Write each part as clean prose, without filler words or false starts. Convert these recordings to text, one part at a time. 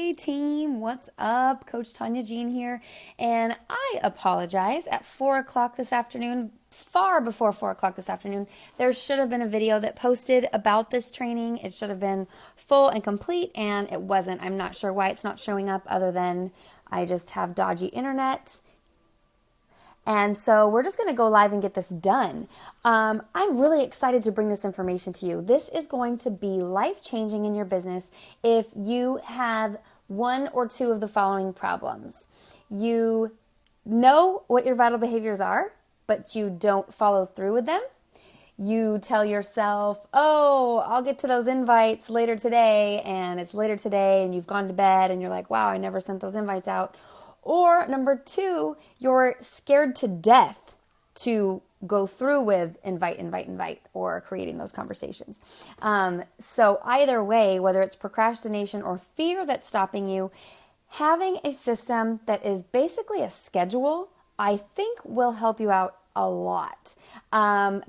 Hey team, what's up? Coach Tawnya Jean here, and I apologize. At 4 o'clock this afternoon, far before 4 o'clock this afternoon, there should have been a video that posted about this training. It should have been full and complete, and it wasn't. I'm not sure why it's not showing up other than I just have dodgy internet. And so we're just going to go live and get this done. I'm really excited to bring this information to you. This is going to be life-changing in your business if you have one or two of the following problems. You know what your vital behaviors are, but you don't follow through with them. You tell yourself, oh, I'll get to those invites later today, and it's later today, and you've gone to bed, and you're like, wow, I never sent those invites out. Or number two, you're scared to death to go through with invite, or creating those conversations. So either way, whether it's procrastination or fear that's stopping you, having a system that is basically a schedule, I think will help you out a lot.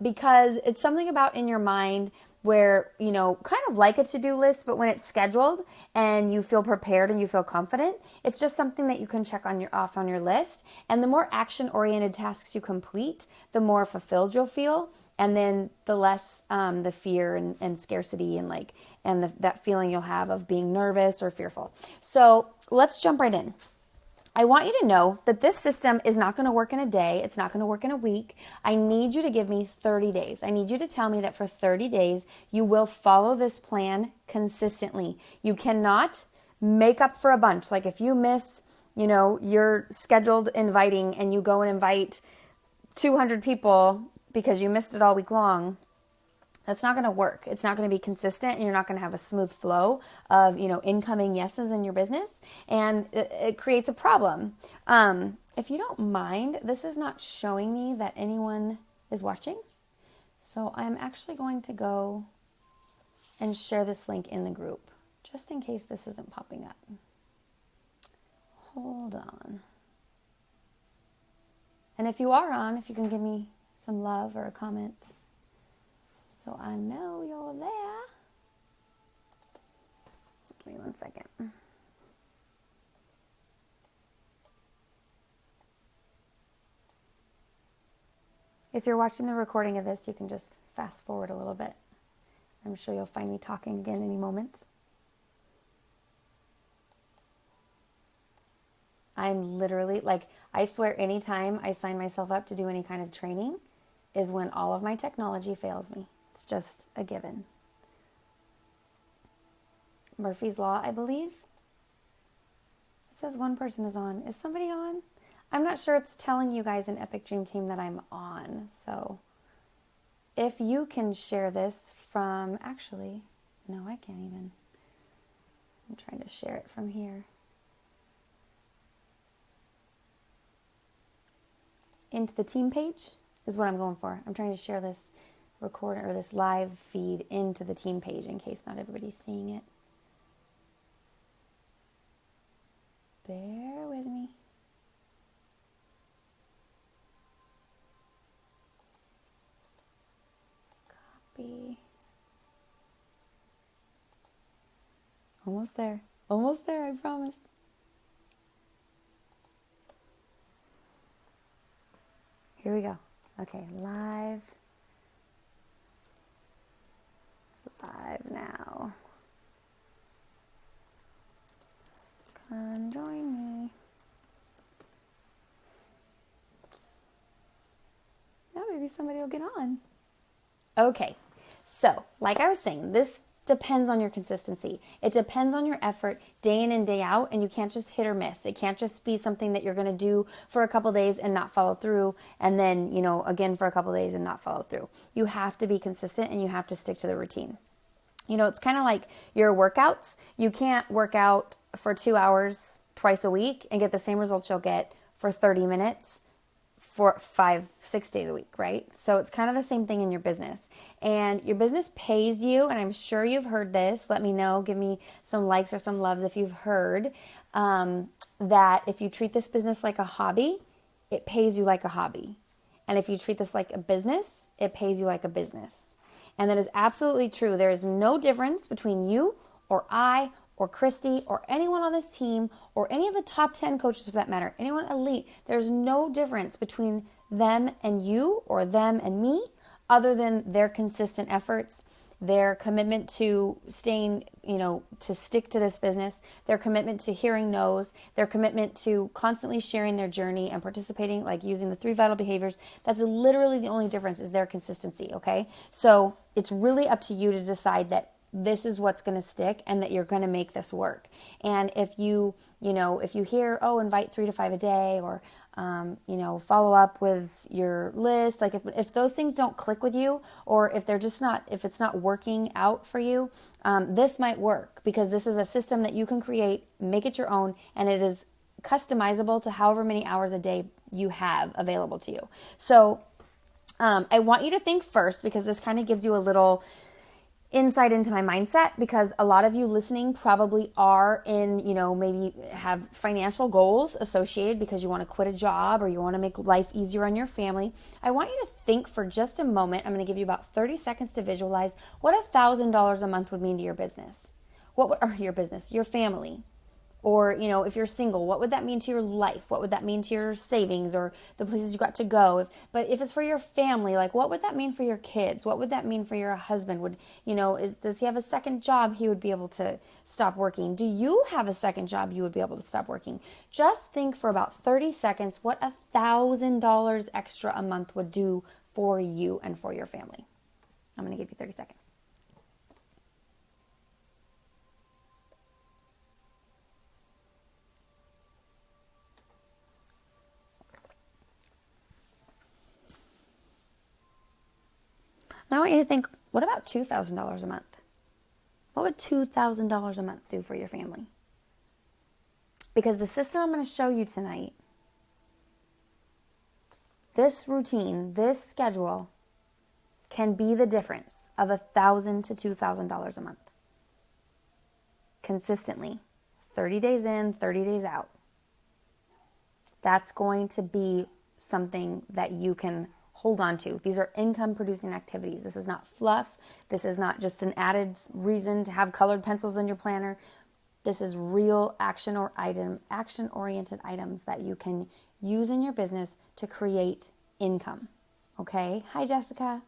Because it's something about in your mind where, you know, kind of like a to-do list, but when it's scheduled and you feel prepared and you feel confident, it's just something that you can check on off on your list. And the more action-oriented tasks you complete, the more fulfilled you'll feel. And then the less the fear and scarcity and that feeling you'll have of being nervous or fearful. So let's jump right in. I want you to know that this system is not going to work in a day. It's not going to work in a week. I need you to give me 30 days. I need you to tell me that for 30 days, you will follow this plan consistently. You cannot make up for a bunch. Like if you miss, you know, your scheduled inviting and you go and invite 200 people because you missed it all week long, that's not going to work. It's not going to be consistent, and you're not going to have a smooth flow of, you know, incoming yeses in your business, and it creates a problem. If you don't mind, this is not showing me that anyone is watching, so I'm actually going to go and share this link in the group, just in case this isn't popping up. Hold on. And if you are on, if you can give me some love or a comment, so I know you're there. Give me 1 second. If you're watching the recording of this, you can just fast forward a little bit. I'm sure you'll find me talking again any moment. I'm literally, I swear anytime I sign myself up to do any kind of training is when all of my technology fails me. It's just a given. Murphy's Law, I believe. It says one person is on. Is somebody on? I'm not sure it's telling you guys in Epic Dream Team that I'm on. So if you can share this from, actually, no, I can't even. I'm trying to share it from here. Into the team page is what I'm going for. I'm trying to share this record or this live feed into the team page in case not everybody's seeing it. Bear with me. Copy. Almost there. Almost there, I promise. Here we go. Okay, live now. Come join me. Now maybe somebody will get on. Okay, so like I was saying, this depends on your consistency. It depends on your effort day in and day out, and you can't just hit or miss. It can't just be something that you're going to do for a couple days and not follow through, and then, you know, again for a couple days and not follow through. You have to be consistent, and you have to stick to the routine. You know, it's kind of like your workouts. You can't work out for 2 hours twice a week and get the same results you'll get for 30 minutes for 5-6 days a week, right? So it's kind of the same thing in your business. And your business pays you, and I'm sure you've heard this. Let me know. Give me some likes or some loves if you've heard that if you treat this business like a hobby, it pays you like a hobby. And if you treat this like a business, it pays you like a business. And that is absolutely true. There is no difference between you or I or Christy or anyone on this team or any of the top 10 coaches for that matter, anyone elite, there's no difference between them and you or them and me other than their consistent efforts, their commitment to staying, to stick to this business, their commitment to hearing no's, their commitment to constantly sharing their journey and participating, like using the 3 vital behaviors. That's literally the only difference is their consistency, okay? So it's really up to you to decide that this is what's going to stick and that you're going to make this work. And if you hear, invite 3 to 5 a day or, follow up with your list. Like if those things don't click with you or if it's not working out for you, this might work because this is a system that you can create, make it your own, and it is customizable to however many hours a day you have available to you. So, I want you to think first because this kind of gives you a little insight into my mindset because a lot of you listening probably are in, maybe have financial goals associated because you want to quit a job or you want to make life easier on your family. I want you to think for just a moment. I'm going to give you about 30 seconds to visualize what $1,000 a month would mean to your business. Your family. Or, if you're single, what would that mean to your life? What would that mean to your savings or the places you got to go? But if it's for your family, like what would that mean for your kids? What would that mean for your husband? Does he have a second job he would be able to stop working? Do you have a second job you would be able to stop working? Just think for about 30 seconds what $1,000 extra a month would do for you and for your family. I'm going to give you 30 seconds. Now I want you to think, what about $2,000 a month? What would $2,000 a month do for your family? Because the system I'm going to show you tonight, this routine, this schedule, can be the difference of $1,000 to $2,000 a month. Consistently, 30 days in, 30 days out. That's going to be something that you can hold on to. These are income producing activities. This is not fluff. This is not just an added reason to have colored pencils in your planner. This is real action oriented items that you can use in your business to create income. Okay? Hi, Jessica.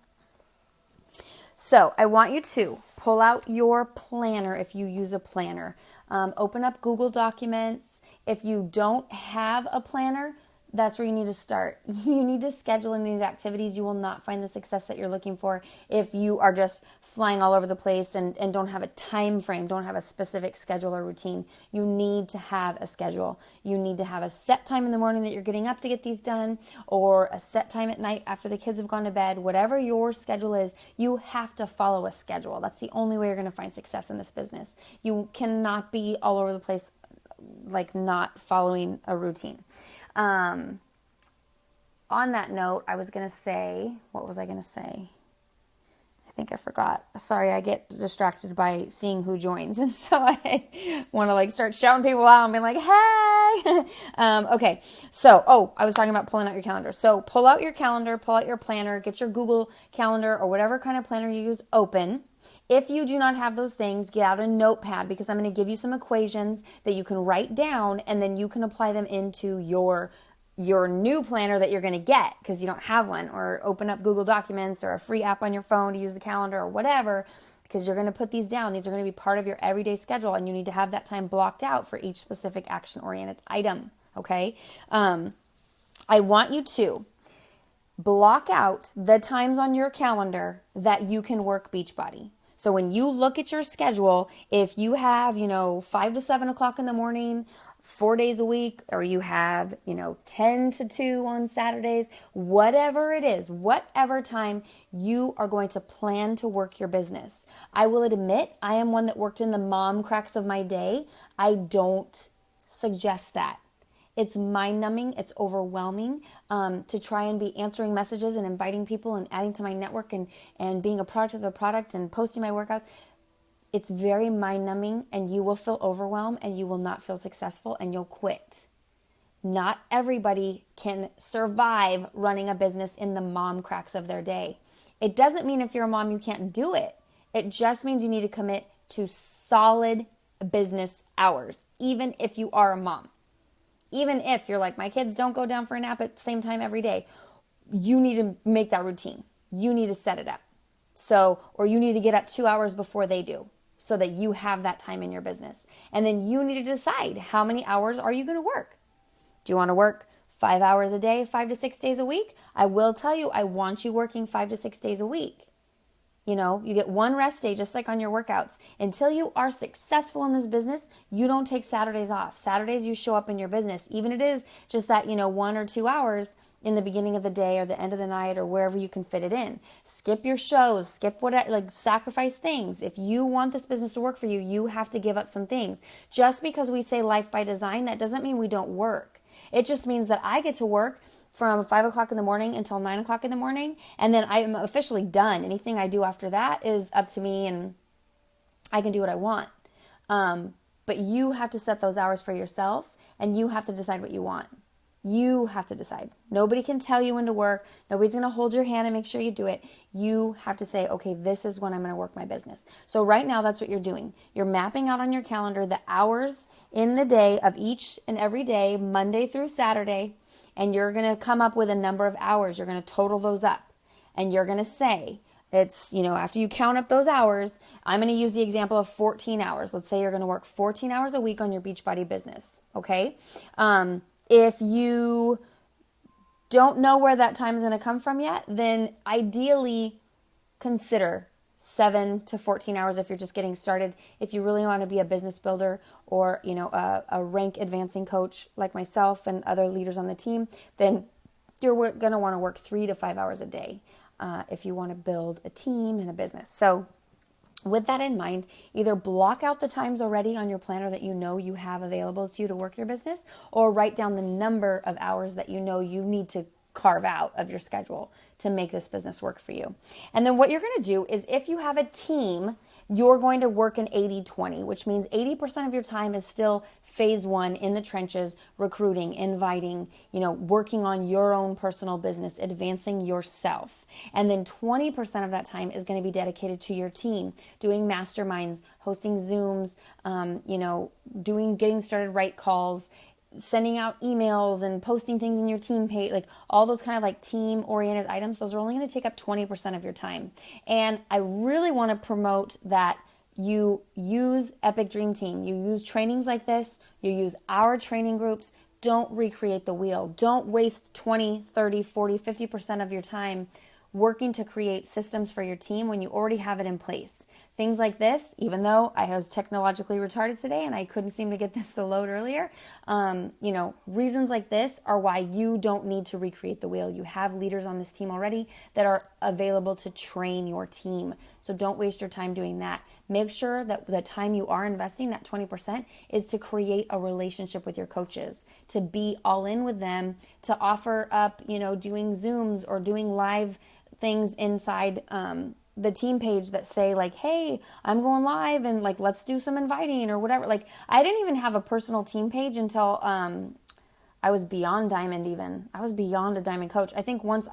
So I want you to pull out your planner if you use a planner. Open up Google Documents. If you don't have a planner, that's where you need to start. You need to schedule in these activities. You will not find the success that you're looking for if you are just flying all over the place and don't have a time frame, don't have a specific schedule or routine. You need to have a schedule. You need to have a set time in the morning that you're getting up to get these done or a set time at night after the kids have gone to bed. Whatever your schedule is, you have to follow a schedule. That's the only way you're going to find success in this business. You cannot be all over the place like not following a routine. On that note, what was I going to say? I think I forgot. Sorry, I get distracted by seeing who joins. And so I want to start shouting people out and be like, hey. Okay. So, I was talking about pulling out your calendar. So pull out your calendar, pull out your planner, get your Google Calendar or whatever kind of planner you use open. If you do not have those things, get out a notepad because I'm going to give you some equations that you can write down and then you can apply them into your new planner that you're going to get because you don't have one, or open up Google Documents or a free app on your phone to use the calendar or whatever, because you're going to put these down. These are going to be part of your everyday schedule and you need to have that time blocked out for each specific action-oriented item, okay? I want you to block out the times on your calendar that you can work Beachbody. So when you look at your schedule, if you have, 5 to 7 o'clock in the morning, 4 days a week, or you have, 10 to 2 on Saturdays, whatever it is, whatever time you are going to plan to work your business. I will admit I am one that worked in the mom cracks of my day. I don't suggest that. It's mind-numbing. It's overwhelming to try and be answering messages and inviting people and adding to my network and being a product of the product and posting my workouts. It's very mind-numbing and you will feel overwhelmed and you will not feel successful and you'll quit. Not everybody can survive running a business in the mom cracks of their day. It doesn't mean if you're a mom you can't do it. It just means you need to commit to solid business hours, even if you are a mom. Even if you're like, my kids don't go down for a nap at the same time every day, you need to make that routine. You need to set it up. So, or you need to get up 2 hours before they do so that you have that time in your business. And then you need to decide, how many hours are you going to work? Do you want to work 5 hours a day, 5 to 6 days a week? I will tell you, I want you working 5 to 6 days a week. You know, you get one rest day, just like on your workouts. Until you are successful in this business, you don't take Saturdays off. Saturdays, you show up in your business. Even it is just that, 1 or 2 hours in the beginning of the day or the end of the night or wherever you can fit it in. Skip your shows, skip sacrifice things. If you want this business to work for you, you have to give up some things. Just because we say life by design, that doesn't mean we don't work. It just means that I get to work from 5 o'clock in the morning until 9 o'clock in the morning. And then I am officially done. Anything I do after that is up to me and I can do what I want. But you have to set those hours for yourself and you have to decide what you want. You have to decide. Nobody can tell you when to work. Nobody's going to hold your hand and make sure you do it. You have to say, okay, this is when I'm going to work my business. So right now, that's what you're doing. You're mapping out on your calendar the hours in the day of each and every day, Monday through Saturday, and you're going to come up with a number of hours. You're going to total those up, and you're going to say, it's, after you count up those hours, I'm going to use the example of 14 hours. Let's say you're going to work 14 hours a week on your Beachbody business, okay? If you don't know where that time is going to come from yet, then ideally consider 7 to 14 hours if you're just getting started. If you really want to be a business builder or, a rank advancing coach like myself and other leaders on the team, then you're going to want to work 3 to 5 hours a day if you want to build a team and a business. So with that in mind, either block out the times already on your planner that you have available to you to work your business, or write down the number of hours that you need to carve out of your schedule to make this business work for you. And then what you're going to do is, if you have a team, you're going to work an 80-20, which means 80% of your time is still phase one in the trenches, recruiting, inviting, working on your own personal business, advancing yourself. And then 20% of that time is going to be dedicated to your team, doing masterminds, hosting Zooms, getting started right calls, sending out emails and posting things in your team page, like all those kind of team oriented items. Those are only going to take up 20% of your time. And I really want to promote that you use Epic Dream Team. You use trainings like this. You use our training groups. Don't recreate the wheel. Don't waste 20, 30, 40, 50% of your time working to create systems for your team when you already have it in place. Things like this, even though I was technologically retarded today and I couldn't seem to get this to load earlier, reasons like this are why you don't need to recreate the wheel. You have leaders on this team already that are available to train your team. So don't waste your time doing that. Make sure that the time you are investing, that 20%, is to create a relationship with your coaches, to be all in with them, to offer up, doing Zooms or doing live things inside the team page that say hey, I'm going live and let's do some inviting or whatever. I didn't even have a personal team page until I was beyond Diamond even. I was beyond a Diamond coach. I think once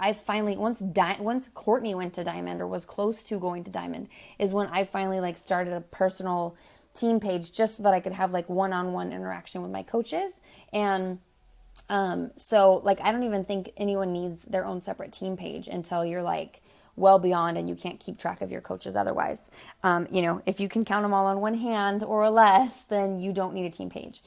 Courtney went to Diamond or was close to going to Diamond is when I finally started a personal team page just so that I could have one-on-one interaction with my coaches. And so I don't even think anyone needs their own separate team page until you're well beyond and you can't keep track of your coaches otherwise. If you can count them all on one hand or less, then you don't need a team page.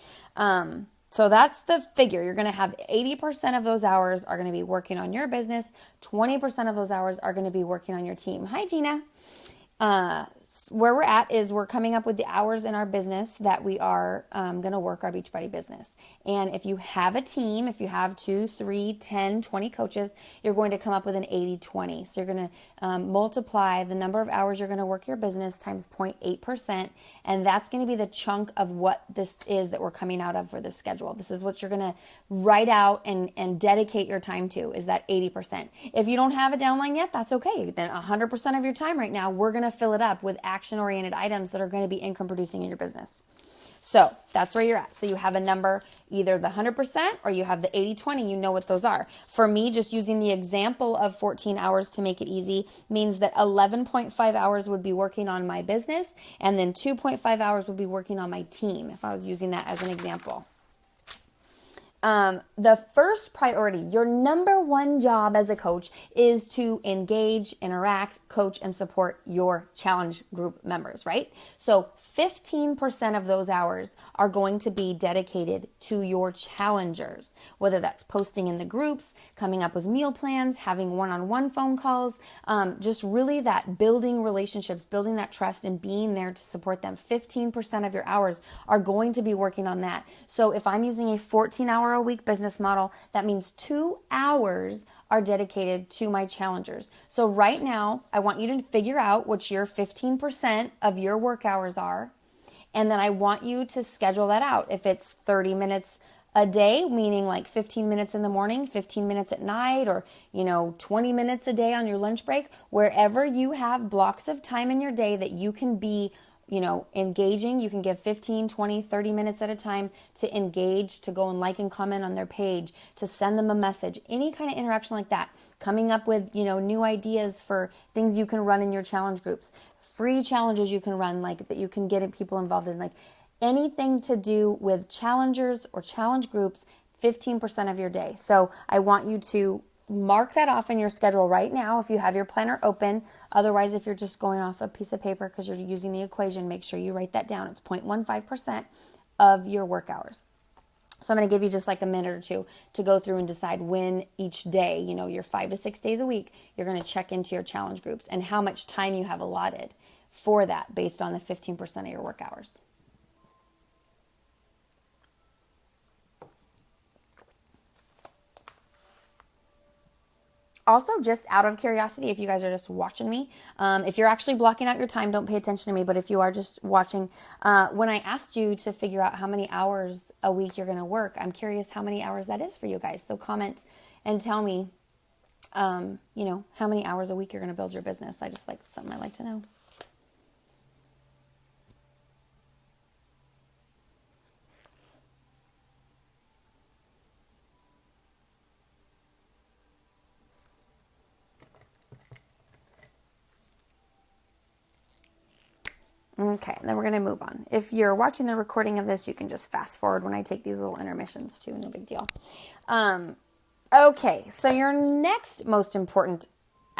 So that's the figure. You're going to have 80% of those hours are going to be working on your business. 20% of those hours are going to be working on your team. Hi, Gina. Where we're at is we're coming up with the hours in our business that we are going to work our Beachbody business. And if you have a team, if you have 2, 3, 10, 20 coaches, you're going to come up with an 80-20. So you're going to multiply the number of hours you're going to work your business times 0.8%. And that's going to be the chunk of what this is that we're coming out of for this schedule. This is what you're going to write out and dedicate your time to, is that 80%. If you don't have a downline yet, that's okay. Then 100% of your time right now, we're going to fill it up with action-oriented items that are going to be income producing in your business. So that's where you're at. So you have a number, either the 100% or you have the 80-20. You know what those are. For me, just using the example of 14 hours to make it easy means that 11.5 hours would be working on my business, and then 2.5 hours would be working on my team, if I was using that as an example. The first priority, your number one job as a coach, is to engage, interact, coach, and support your challenge group members, right? So 15% of those hours are going to be dedicated to your challengers, whether that's posting in the groups, coming up with meal plans, having one-on-one phone calls, just really that building relationships, building that trust, and being there to support them. 15% of your hours are going to be working on that. So if I'm using a 14-hour a week business model, that means 2 hours are dedicated to my challengers. So right now, I want you to figure out what your 15% of your work hours are, and then I want you to schedule that out. If it's 30 minutes a day, meaning like 15 minutes in the morning, 15 minutes at night, or 20 minutes a day on your lunch break, wherever you have blocks of time in your day that you can be engaging. You can give 15, 20, 30 minutes at a time to engage, to go and like and comment on their page, to send them a message, any kind of interaction like that. Coming up with, new ideas for things you can run in your challenge groups, free challenges you can run, like that you can get people involved in, like anything to do with challengers or challenge groups, 15% of your day. So I want you to mark that off in your schedule right now if you have your planner open. Otherwise, if you're just going off a piece of paper because you're using the equation, make sure you write that down. It's 0.15% of your work hours. So I'm going to give you just like a minute or two to go through and decide when each day, your 5 to 6 days a week, you're going to check into your challenge groups and how much time you have allotted for that based on the 15% of your work hours. Also, just out of curiosity, if you guys are just watching me, if you're actually blocking out your time, don't pay attention to me. But if you are just watching, when I asked you to figure out how many hours a week you're going to work, I'm curious how many hours that is for you guys. So comment and tell me, how many hours a week you're going to build your business. Something I like to know. Okay, then we're going to move on. If you're watching the recording of this, you can just fast forward when I take these little intermissions too, no big deal. Okay, so your next most important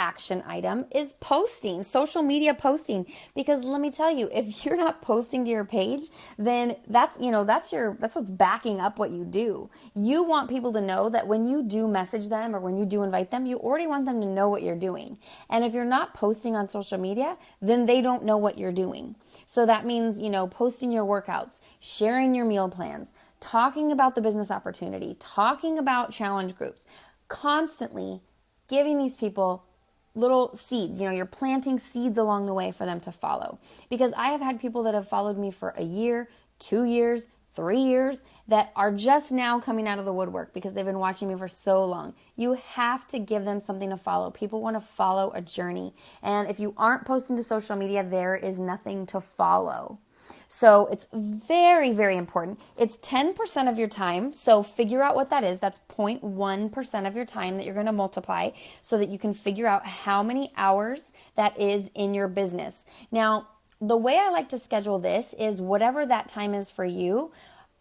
action item is posting, social media posting, because let me tell you, if you're not posting to your page, then that's what's backing up what you do. You want people to know that when you do message them or when you do invite them, you already want them to know what you're doing. And if you're not posting on social media, then they don't know what you're doing. So that means, posting your workouts, sharing your meal plans, talking about the business opportunity, talking about challenge groups, constantly giving these people little seeds. You're planting seeds along the way for them to follow. Because I have had people that have followed me for a year, 2 years, 3 years that are just now coming out of the woodwork because they've been watching me for so long. You have to give them something to follow. People want to follow a journey. And if you aren't posting to social media, there is nothing to follow. So it's very, very important. It's 10% of your time. So figure out what that is. That's 0.1% of your time that you're going to multiply so that you can figure out how many hours that is in your business. Now, the way I like to schedule this is whatever that time is for you,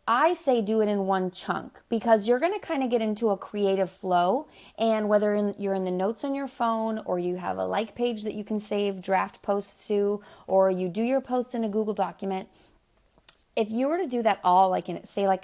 I say do it in one chunk because you're going to kind of get into a creative flow. And whether you're in the notes on your phone or you have a like page that you can save draft posts to, or you do your posts in a Google document, if you were to do that all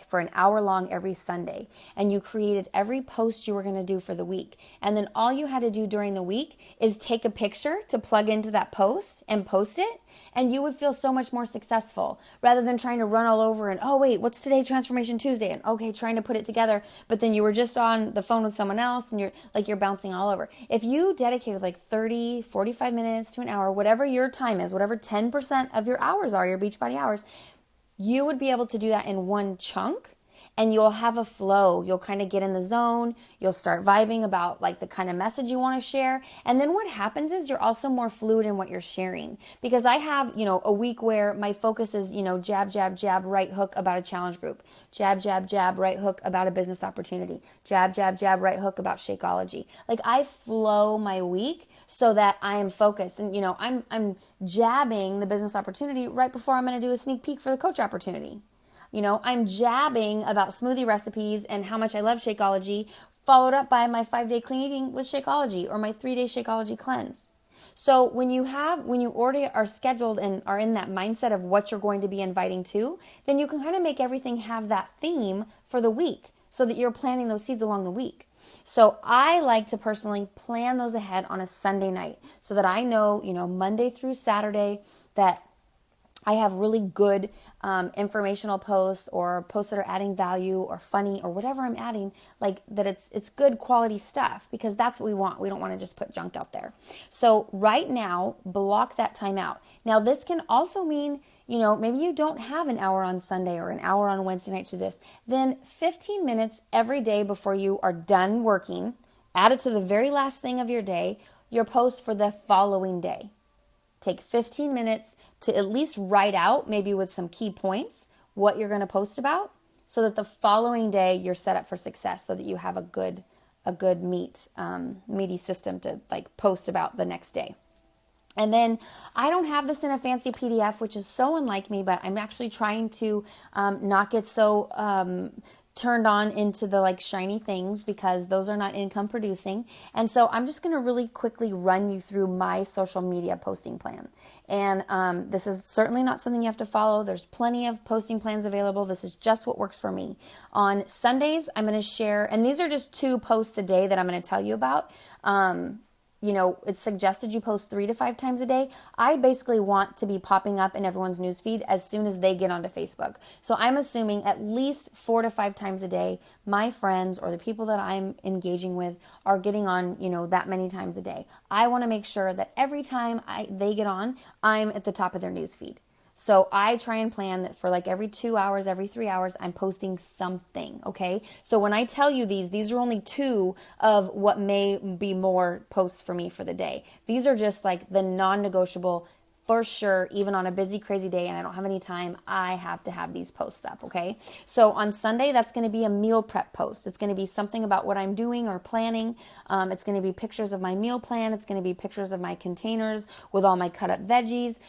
for an hour long every Sunday, and you created every post you were going to do for the week, and then all you had to do during the week is take a picture to plug into that post and post it, and you would feel so much more successful rather than trying to run all over and, oh wait, what's today, Transformation Tuesday? And okay, trying to put it together, but then you were just on the phone with someone else and you're bouncing all over. If you dedicated 30, 45 minutes to an hour, whatever your time is, whatever 10% of your hours are, your Beachbody hours, you would be able to do that in one chunk. and you'll have a flow. You'll kind of get in the zone. You'll start vibing about like the kind of message you want to share. And then what happens is you're also more fluid in what you're sharing, because I have, a week where my focus is, jab, jab, jab, right hook about a challenge group, jab, jab, jab, right hook about a business opportunity, jab, jab, jab, right hook about Shakeology. Like I flow my week so that I am focused. And, I'm jabbing the business opportunity right before I'm going to do a sneak peek for the coach opportunity. I'm jabbing about smoothie recipes and how much I love Shakeology, followed up by my 5-day clean eating with Shakeology or my 3-day Shakeology cleanse. So when you already are scheduled and are in that mindset of what you're going to be inviting to, then you can kind of make everything have that theme for the week so that you're planting those seeds along the week. So I like to personally plan those ahead on a Sunday night so that I know, Monday through Saturday that I have really good informational posts or posts that are adding value or funny or whatever I'm adding, like that it's good quality stuff, because that's what we want. We don't want to just put junk out there. So right now, block that time out. Now this can also mean, maybe you don't have an hour on Sunday or an hour on Wednesday night to this. Then 15 minutes every day before you are done working, add it to the very last thing of your day, your post for the following day. Take 15 minutes to at least write out, maybe with some key points, what you're going to post about, so that the following day you're set up for success, so that you have a good meaty system to like post about the next day. And then I don't have this in a fancy PDF, which is so unlike me, but I'm actually trying to not get so turned on into the like shiny things, because those are not income producing. And so I'm just going to really quickly run you through my social media posting plan. And this is certainly not something you have to follow. There's plenty of posting plans available. This is just what works for me. On Sundays, I'm going to share, and these are just 2 posts a day that I'm going to tell you about. It's suggested you post 3 to 5 times a day. I basically want to be popping up in everyone's newsfeed as soon as they get onto Facebook. So I'm assuming at least 4 to 5 times a day, my friends or the people that I'm engaging with are getting on, that many times a day. I want to make sure that every time they get on, I'm at the top of their newsfeed. So I try and plan that for like every 2 hours, every 3 hours, I'm posting something, okay? So when I tell you these are only 2 of what may be more posts for me for the day. These are just like the non-negotiable. For sure, even on a busy, crazy day and I don't have any time, I have to have these posts up, okay? So on Sunday, that's going to be a meal prep post. It's going to be something about what I'm doing or planning. It's going to be pictures of my meal plan. It's going to be pictures of my containers with all my cut up veggies.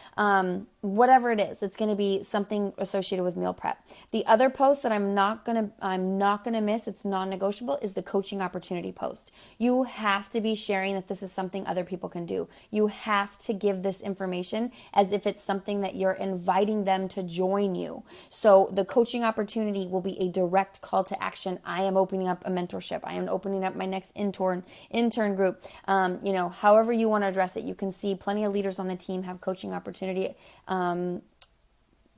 Whatever it is, it's going to be something associated with meal prep. The other post that I'm not going to miss, it's non-negotiable, is the coaching opportunity post. You have to be sharing that this is something other people can do. You have to give this information as if it's something that you're inviting them to join you. So the coaching opportunity will be a direct call to action. I am opening up a mentorship. I am opening up my next intern group. However you want to address it, you can see plenty of leaders on the team have coaching opportunity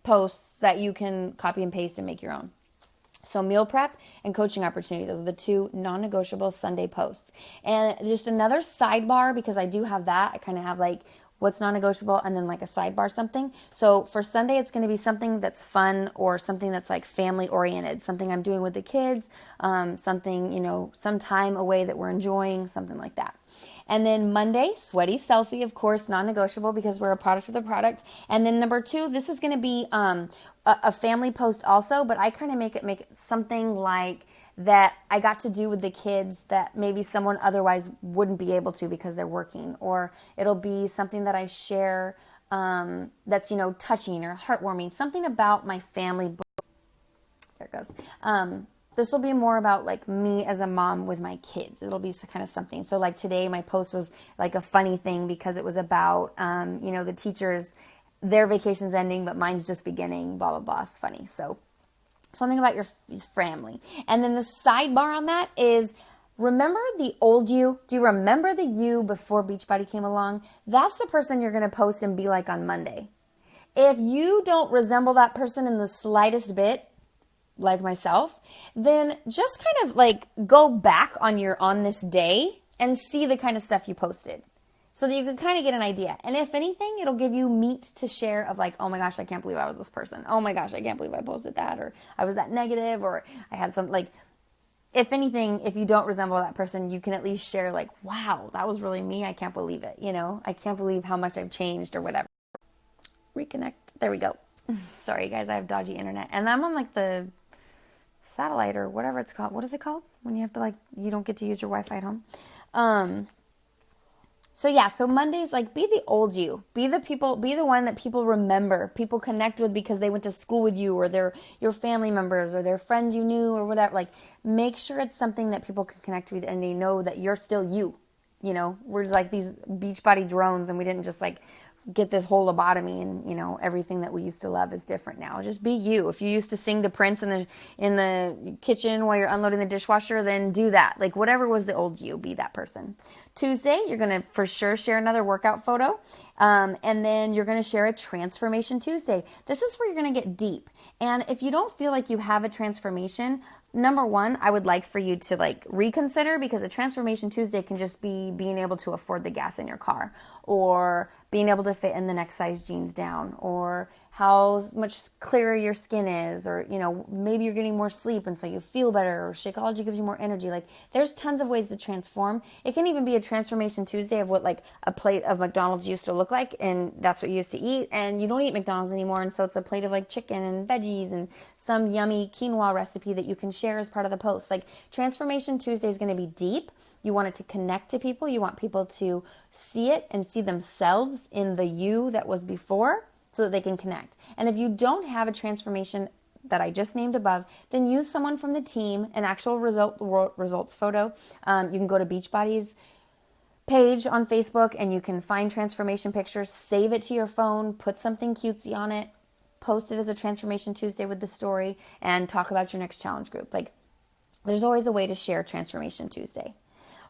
posts that you can copy and paste and make your own. So meal prep and coaching opportunity, those are the 2 non-negotiable Sunday posts. And just another sidebar, because I do have that, I kind of have like what's non-negotiable and then like a sidebar something. So for Sunday, it's going to be something that's fun or something that's like family oriented, something I'm doing with the kids, something, some time away that we're enjoying, something like that. And then Monday, sweaty selfie, of course, non-negotiable because we're a product of the product. And then number 2, this is going to be a family post also, but I kind of make it something like that I got to do with the kids that maybe someone otherwise wouldn't be able to because they're working. Or it'll be something that I share that's, touching or heartwarming, something about my family. There it goes. This will be more about like me as a mom with my kids. It'll be kind of something. So like today, my post was like a funny thing because it was about, the teachers, their vacation's ending, but mine's just beginning, blah, blah, blah. It's funny. So something about your family. And then the sidebar on that is, remember the old you? Do you remember the you before Beachbody came along? That's the person you're going to post and be like on Monday. If you don't resemble that person in the slightest bit, like myself, then just kind of like go back on this day and see the kind of stuff you posted. so that you can kind of get an idea. And if anything, it'll give you meat to share of like, oh my gosh, I can't believe I was this person. Oh my gosh, I can't believe I posted that, or I was that negative, or I had some, like, if anything, if you don't resemble that person, you can at least share like, wow, that was really me. I can't believe it. You know, I can't believe how much I've changed or whatever. Reconnect. There we go. Sorry guys, I have dodgy internet. And I'm on like the satellite or whatever it's called. What is it called? When you have to like, you don't get to use your Wi-Fi at home. So yeah, so Mondays, like, be the old you. Be the one that people remember, people connect with because they went to school with you, or they're your family members, or their friends you knew, or whatever. Like, make sure it's something that people can connect with and they know that you're still you. You know, we're like these Beachbody drones, and we didn't just like get this whole lobotomy, and you know, everything that we used to love is different now. Just be you. If you used to sing to Prince in the kitchen while you're unloading the dishwasher, then do that. Like, whatever was the old you, be that person. Tuesday, you're gonna for sure share another workout photo, and then you're gonna share a Transformation Tuesday. This is where you're gonna get deep. And if you don't feel like you have a transformation, number one, I would like for you to like reconsider, because a Transformation Tuesday can just be being able to afford the gas in your car, or being able to fit in the next size jeans down, or how much clearer your skin is, or, you know, maybe you're getting more sleep and so you feel better, or Shakeology gives you more energy. Like, there's tons of ways to transform. It can even be a Transformation Tuesday of what like a plate of McDonald's used to look like, and that's what you used to eat, and you don't eat McDonald's anymore, and so it's a plate of like chicken and veggies and some yummy quinoa recipe that you can share as part of the post. Like, Transformation Tuesday is going to be deep. You want it to connect to people. You want people to see it and see themselves in the you that was before, so that they can connect. And if you don't have a transformation that I just named above, then use someone from the team, an actual results photo. You can go to Beachbody's page on Facebook and you can find transformation pictures, save it to your phone, put something cutesy on it, post it as a Transformation Tuesday with the story, and talk about your next challenge group. Like, there's always a way to share Transformation Tuesday.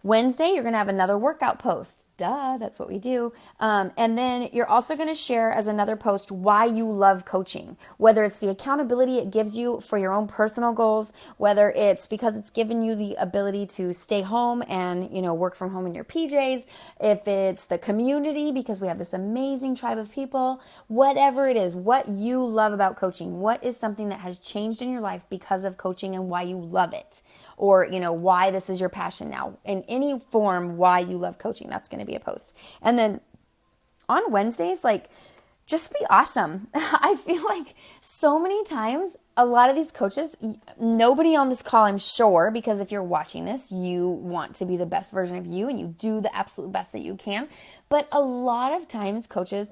Wednesday, you're going to have another workout post. Duh, that's what we do. And then you're also going to share as another post why you love coaching, whether it's the accountability it gives you for your own personal goals, whether it's because it's given you the ability to stay home and, you know, work from home in your PJs, if it's the community because we have this amazing tribe of people, whatever it is, what you love about coaching, what is something that has changed in your life because of coaching and why you love it, or, you know, why this is your passion now. In any form, why you love coaching, that's going to be a post. And then on Wednesdays, like, just be awesome. I feel like so many times, a lot of these coaches, nobody on this call, I'm sure, because if you're watching this, you want to be the best version of you and you do the absolute best that you can. But a lot of times coaches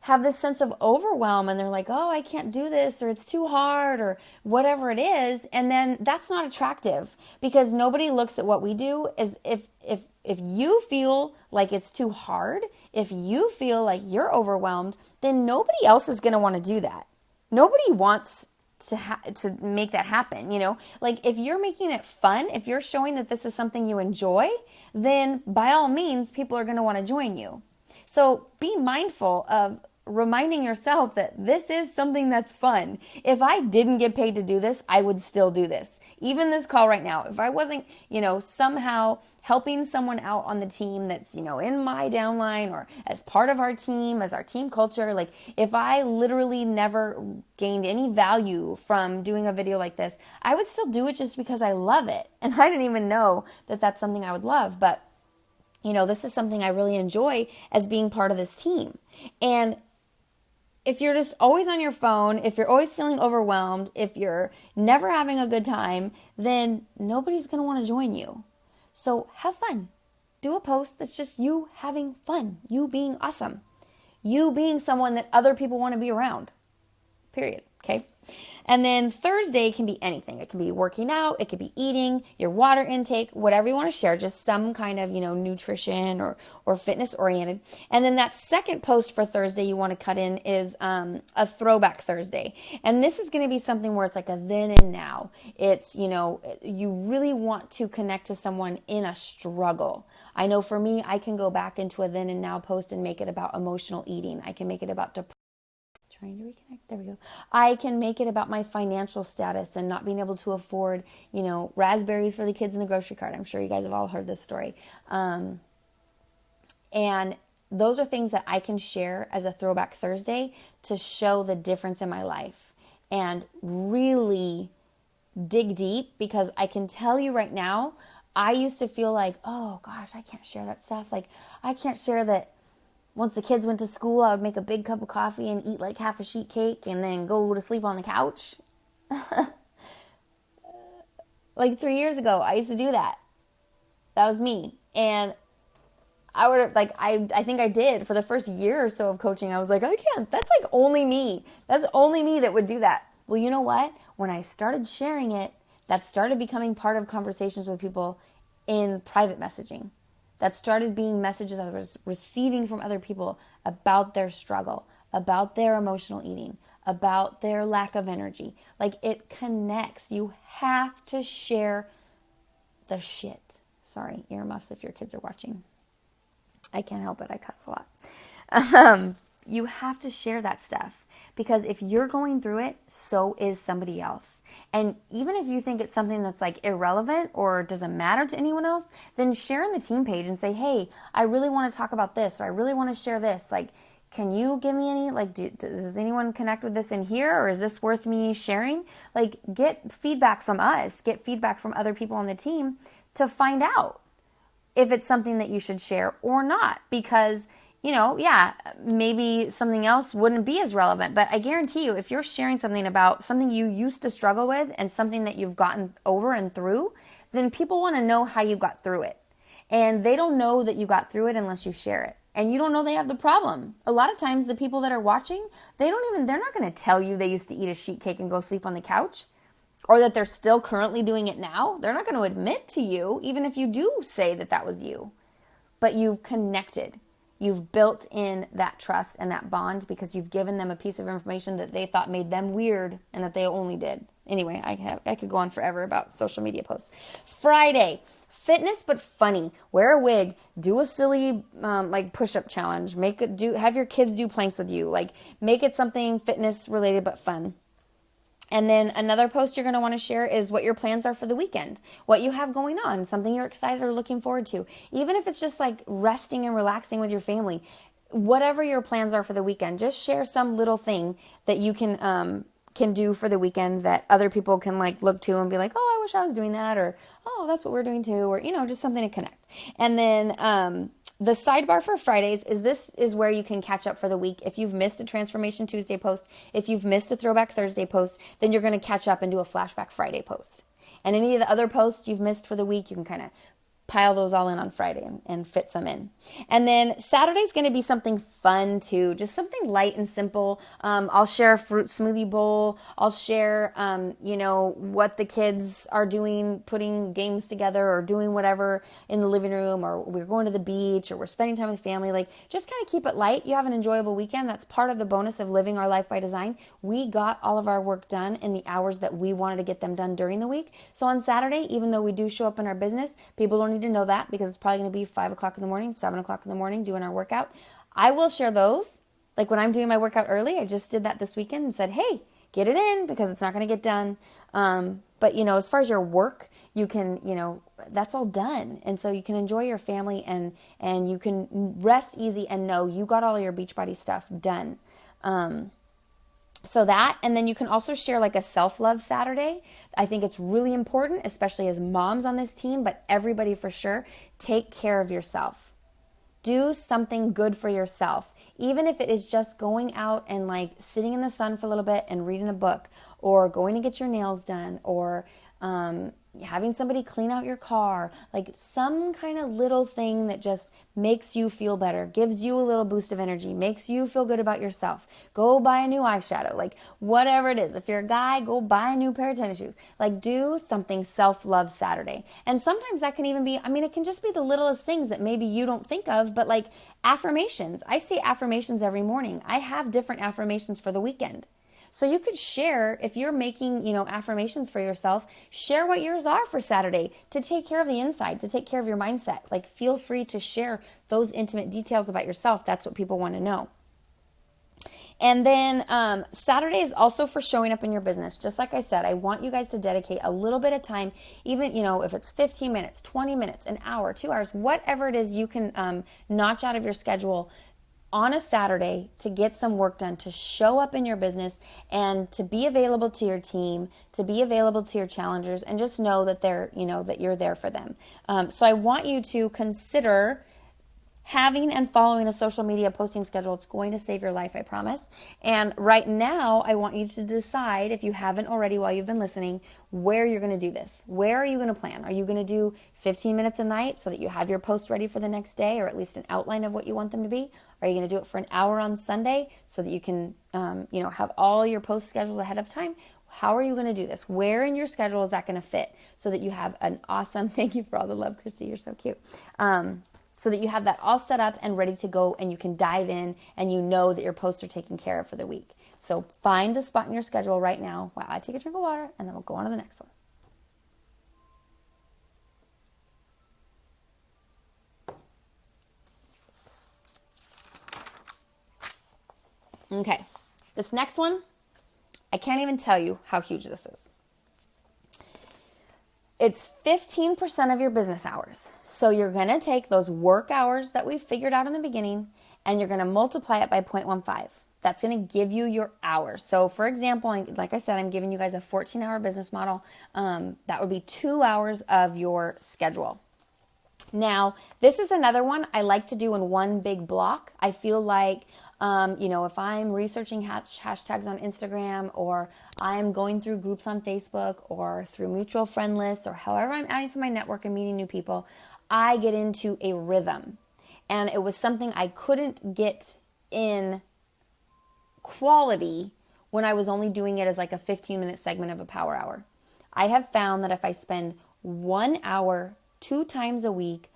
have this sense of overwhelm and they're like, oh, I can't do this, or it's too hard, or whatever it is. And then that's not attractive, because nobody looks at what we do as if you feel like it's too hard, if you feel like you're overwhelmed, then nobody else is going to want to do that. Nobody wants to make that happen, you know? Like, if you're making it fun, if you're showing that this is something you enjoy, then by all means, people are going to want to join you. So be mindful of reminding yourself that this is something that's fun. If I didn't get paid to do this, I would still do this. Even this call right now, if I wasn't, you know, somehow helping someone out on the team that's, you know, in my downline or as part of our team, as our team culture, like, if I literally never gained any value from doing a video like this, I would still do it just because I love it. And I didn't even know that that's something I would love. But, you know, this is something I really enjoy as being part of this team. And if you're just always on your phone, if you're always feeling overwhelmed, if you're never having a good time, then nobody's going to want to join you. So have fun. Do a post that's just you having fun, you being awesome, you being someone that other people want to be around. Period. Okay? And then Thursday can be anything. It can be working out, it could be eating, your water intake, whatever you want to share, just some kind of, you know, nutrition or fitness oriented. And then that second post for Thursday you want to cut in is a throwback Thursday. And this is going to be something where it's like a then and now. It's, you know, you really want to connect to someone in a struggle. I know for me, I can go back into a then and now post and make it about emotional eating. I can make it about depression. Trying to reconnect. There we go. I can make it about my financial status and not being able to afford, you know, raspberries for the kids in the grocery cart. I'm sure you guys have all heard this story. And those are things that I can share as a Throwback Thursday to show the difference in my life and really dig deep, because I can tell you right now, I used to feel like, oh gosh, I can't share that stuff. Like, I can't share that once the kids went to school, I would make a big cup of coffee and eat like half a sheet cake and then go to sleep on the couch. Like 3 years ago, I used to do that. That was me. And I would have, like, I think I did for the first year or so of coaching. I was like, I can't. That's like only me. That's only me that would do that. Well, you know what? When I started sharing it, that started becoming part of conversations with people in private messaging. That started being messages I was receiving from other people about their struggle, about their emotional eating, about their lack of energy. Like, it connects. You have to share the shit. Sorry, earmuffs if your kids are watching. I can't help it. I cuss a lot. You have to share that stuff, because if you're going through it, so is somebody else. And even if you think it's something that's like irrelevant or doesn't matter to anyone else, then share in the team page and say, hey, I really want to talk about this, or I really want to share this. Like, can you give me any, like, does anyone connect with this in here, or is this worth me sharing? Like, get feedback from us, get feedback from other people on the team to find out if it's something that you should share or not. Because, you know, yeah, maybe something else wouldn't be as relevant, but I guarantee you, if you're sharing something about something you used to struggle with and something that you've gotten over and through, then people want to know how you got through it. And they don't know that you got through it unless you share it. And you don't know they have the problem. A lot of times the people that are watching, they're not going to tell you they used to eat a sheet cake and go sleep on the couch, or that they're still currently doing it now. They're not going to admit to you, even if you do say that that was you. But you've connected. You've built in that trust and that bond because you've given them a piece of information that they thought made them weird and that they only did. Anyway, I could go on forever about social media posts. Friday, fitness but funny. Wear a wig. Do a silly like push-up challenge. Have your kids do planks with you. Like, make it something fitness related but fun. And then another post you're going to want to share is what your plans are for the weekend, what you have going on, something you're excited or looking forward to. Even if it's just like resting and relaxing with your family, whatever your plans are for the weekend, just share some little thing that you can do for the weekend that other people can like look to and be like, oh, I wish I was doing that, or oh, that's what we're doing too, or, you know, just something to connect. And then the sidebar for Fridays is where you can catch up for the week. If you've missed a Transformation Tuesday post, if you've missed a Throwback Thursday post, then you're going to catch up and do a Flashback Friday post. And any of the other posts you've missed for the week, you can kind of pile those all in on Friday and fit some in. And then Saturday's going to be something fun too, just something light and simple. I'll share a fruit smoothie bowl. I'll share, what the kids are doing, putting games together or doing whatever in the living room, or we're going to the beach, or we're spending time with family. Like, just kind of keep it light. You have an enjoyable weekend. That's part of the bonus of living our life by design. We got all of our work done in the hours that we wanted to get them done during the week. So on Saturday, even though we do show up in our business, people don't need to know that, because it's probably going to be 5 o'clock in the morning, 7 o'clock in the morning doing our workout. I will share those. Like when I'm doing my workout early, I just did that this weekend and said, hey, get it in because it's not going to get done. But, as far as your work, you can, that's all done. And so you can enjoy your family and you can rest easy and know you got all your Beachbody stuff done. So that, and then you can also share like a self-love Saturday. I think it's really important, especially as moms on this team, but everybody for sure, take care of yourself. Do something good for yourself, even if it is just going out and like sitting in the sun for a little bit and reading a book, or going to get your nails done, or having somebody clean out your car, like some kind of little thing that just makes you feel better, gives you a little boost of energy, makes you feel good about yourself. Go buy a new eyeshadow, like whatever it is. If you're a guy, go buy a new pair of tennis shoes. Like, do something self-love Saturday. And sometimes that can even be, it can just be the littlest things that maybe you don't think of, but like affirmations. I say affirmations every morning. I have different affirmations for the weekend. So you could share, if you're making, affirmations for yourself, share what yours are for Saturday to take care of the inside, to take care of your mindset. Like, feel free to share those intimate details about yourself. That's what people want to know. And then Saturday is also for showing up in your business. Just like I said, I want you guys to dedicate a little bit of time, even, if it's 15 minutes, 20 minutes, an hour, 2 hours, whatever it is you can notch out of your schedule on a Saturday to get some work done, to show up in your business and to be available to your team, to be available to your challengers, and just know that that you're there for them. So I want you to consider having and following a social media posting schedule. It's going to save your life, I promise. And right now, I want you to decide, if you haven't already while you've been listening, where you're going to do this. Where are you going to plan? Are you going to do 15 minutes a night so that you have your post ready for the next day, or at least an outline of what you want them to be? Are you going to do it for an hour on Sunday so that you can, have all your posts scheduled ahead of time? How are you going to do this? Where in your schedule is that going to fit so that you have an awesome, thank you for all the love, Christy, you're so cute. So that you have that all set up and ready to go, and you can dive in and you know that your posts are taken care of for the week. So find the spot in your schedule right now while I take a drink of water, and then we'll go on to the next one. Okay, this next one, I can't even tell you how huge this is. It's 15% of your business hours. So you're going to take those work hours that we figured out in the beginning, and you're going to multiply it by 0.15. That's going to give you your hours. So for example, like I said, I'm giving you guys a 14-hour business model. That would be 2 hours of your schedule. Now, this is another one I like to do in one big block. I feel like, if I'm researching hashtags on Instagram, or I'm going through groups on Facebook, or through mutual friend lists, or however I'm adding to my network and meeting new people, I get into a rhythm. And it was something I couldn't get in quality when I was only doing it as like a 15-minute segment of a power hour. I have found that if I spend 1 hour 2 times a week,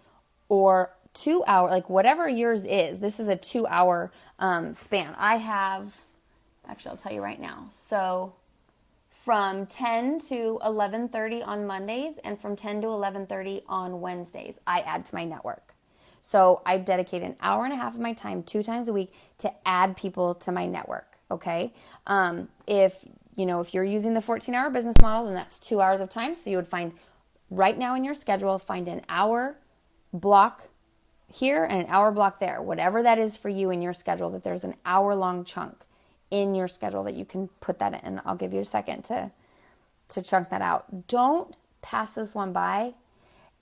or 2 hour, like whatever yours is, this is a 2 hour span. I have, actually I'll tell you right now. So from 10 to 11:30 on Mondays, and from 10 to 11:30 on Wednesdays, I add to my network. So I dedicate an hour and a half of my time 2 times a week to add people to my network. Okay. If you're using the 14-hour business model, then that's 2 hours of time. So you would find right now in your schedule, find an hour block here and an hour block there, whatever that is for you in your schedule, that there's an hour-long chunk in your schedule that you can put that in. I'll give you a second to chunk that out. Don't pass this one by.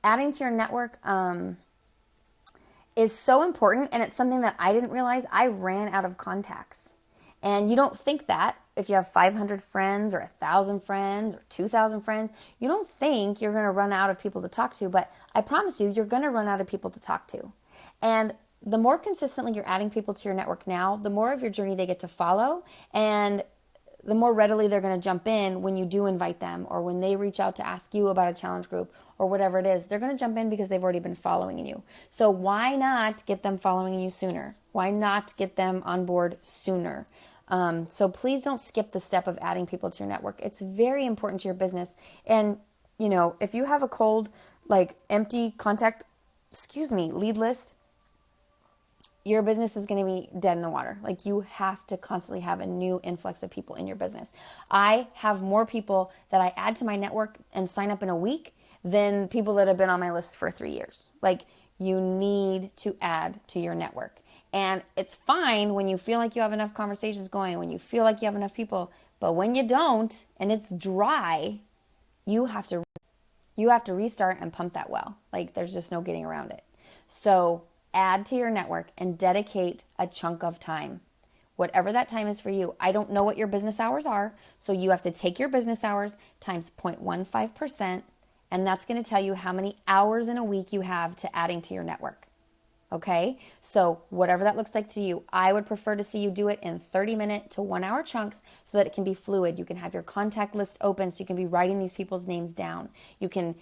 Adding to your network is so important, and it's something that I didn't realize. I ran out of contacts. And you don't think that if you have 500 friends or 1,000 friends or 2,000 friends, you don't think you're going to run out of people to talk to, but I promise you, you're going to run out of people to talk to. And the more consistently you're adding people to your network now, the more of your journey they get to follow, and the more readily they're going to jump in when you do invite them, or when they reach out to ask you about a challenge group or whatever it is. They're going to jump in because they've already been following you. So why not get them following you sooner? Why not get them on board sooner? So please don't skip the step of adding people to your network. It's very important to your business. And, if you have a cold, empty lead list, your business is going to be dead in the water. You have to constantly have a new influx of people in your business. I have more people that I add to my network and sign up in a week than people that have been on my list for 3 years. You need to add to your network. And it's fine when you feel like you have enough conversations going, when you feel like you have enough people, but when you don't and it's dry, you have to restart and pump that well. There's just no getting around it. So add to your network and dedicate a chunk of time. Whatever that time is for you. I don't know what your business hours are, so you have to take your business hours times 0.15%, and that's going to tell you how many hours in a week you have to adding to your network. Okay, so whatever that looks like to you, I would prefer to see you do it in 30-minute to 1 hour chunks so that it can be fluid. You can have your contact list open so you can be writing these people's names down. You can,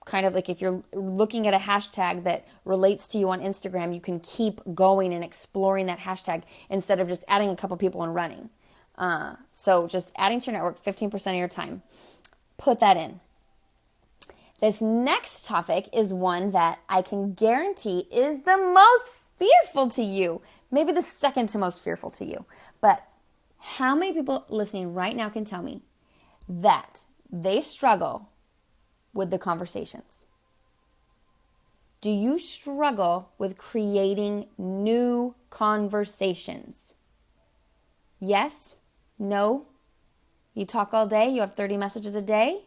kind of if you're looking at a hashtag that relates to you on Instagram, you can keep going and exploring that hashtag instead of just adding a couple people and running. So just adding to your network 15% of your time. Put that in. This next topic is one that I can guarantee is the most fearful to you. maybe the second to most fearful to you. But how many people listening right now can tell me that they struggle with the conversations? Do you struggle with creating new conversations? Yes? No? You talk all day? You have 30 messages a day?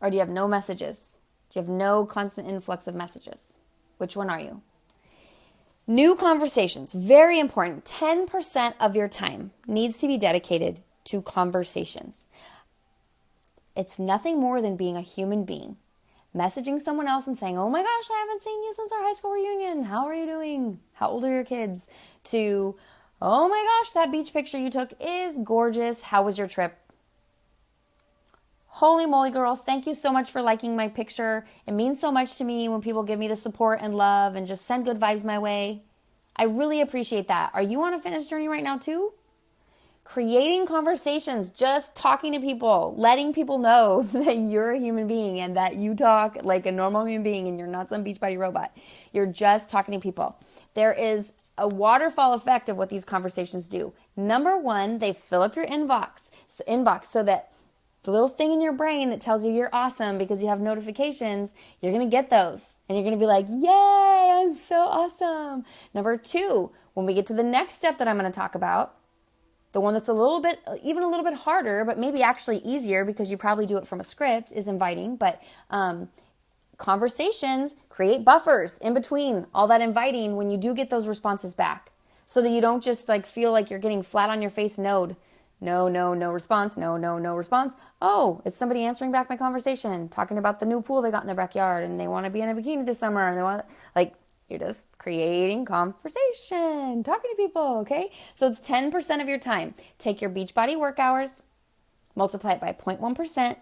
Or do you have no messages? Do you have no constant influx of messages? Which one are you? New conversations, very important. 10% of your time needs to be dedicated to conversations. It's nothing more than being a human being, messaging someone else and saying, oh my gosh, I haven't seen you since our high school reunion. How are you doing? How old are your kids? To, oh my gosh, that beach picture you took is gorgeous. How was your trip? Holy moly, girl, thank you so much for liking my picture. It means so much to me when people give me the support and love and just send good vibes my way. I really appreciate that. Are you on a fitness journey right now too? Creating conversations, just talking to people, letting people know that you're a human being and that you talk like a normal human being and you're not some Beachbody robot. You're just talking to people. There is a waterfall effect of what these conversations do. Number one, they fill up your inbox so that the little thing in your brain that tells you you're awesome because you have notifications, you're going to get those. And you're going to be like, yay, I'm so awesome. Number two, when we get to the next step that I'm going to talk about, the one that's even a little bit harder, but maybe actually easier because you probably do it from a script, is inviting. But conversations create buffers in between all that inviting when you do get those responses back, so that you don't just like feel like you're getting flat on your face no response, no response. Oh, it's somebody answering back my conversation, talking about the new pool they got in their backyard and they want to be in a bikini this summer and they want to, like, you're just creating conversation, talking to people, okay? So it's 10% of your time. Take your Beachbody work hours, multiply it by 0.1%,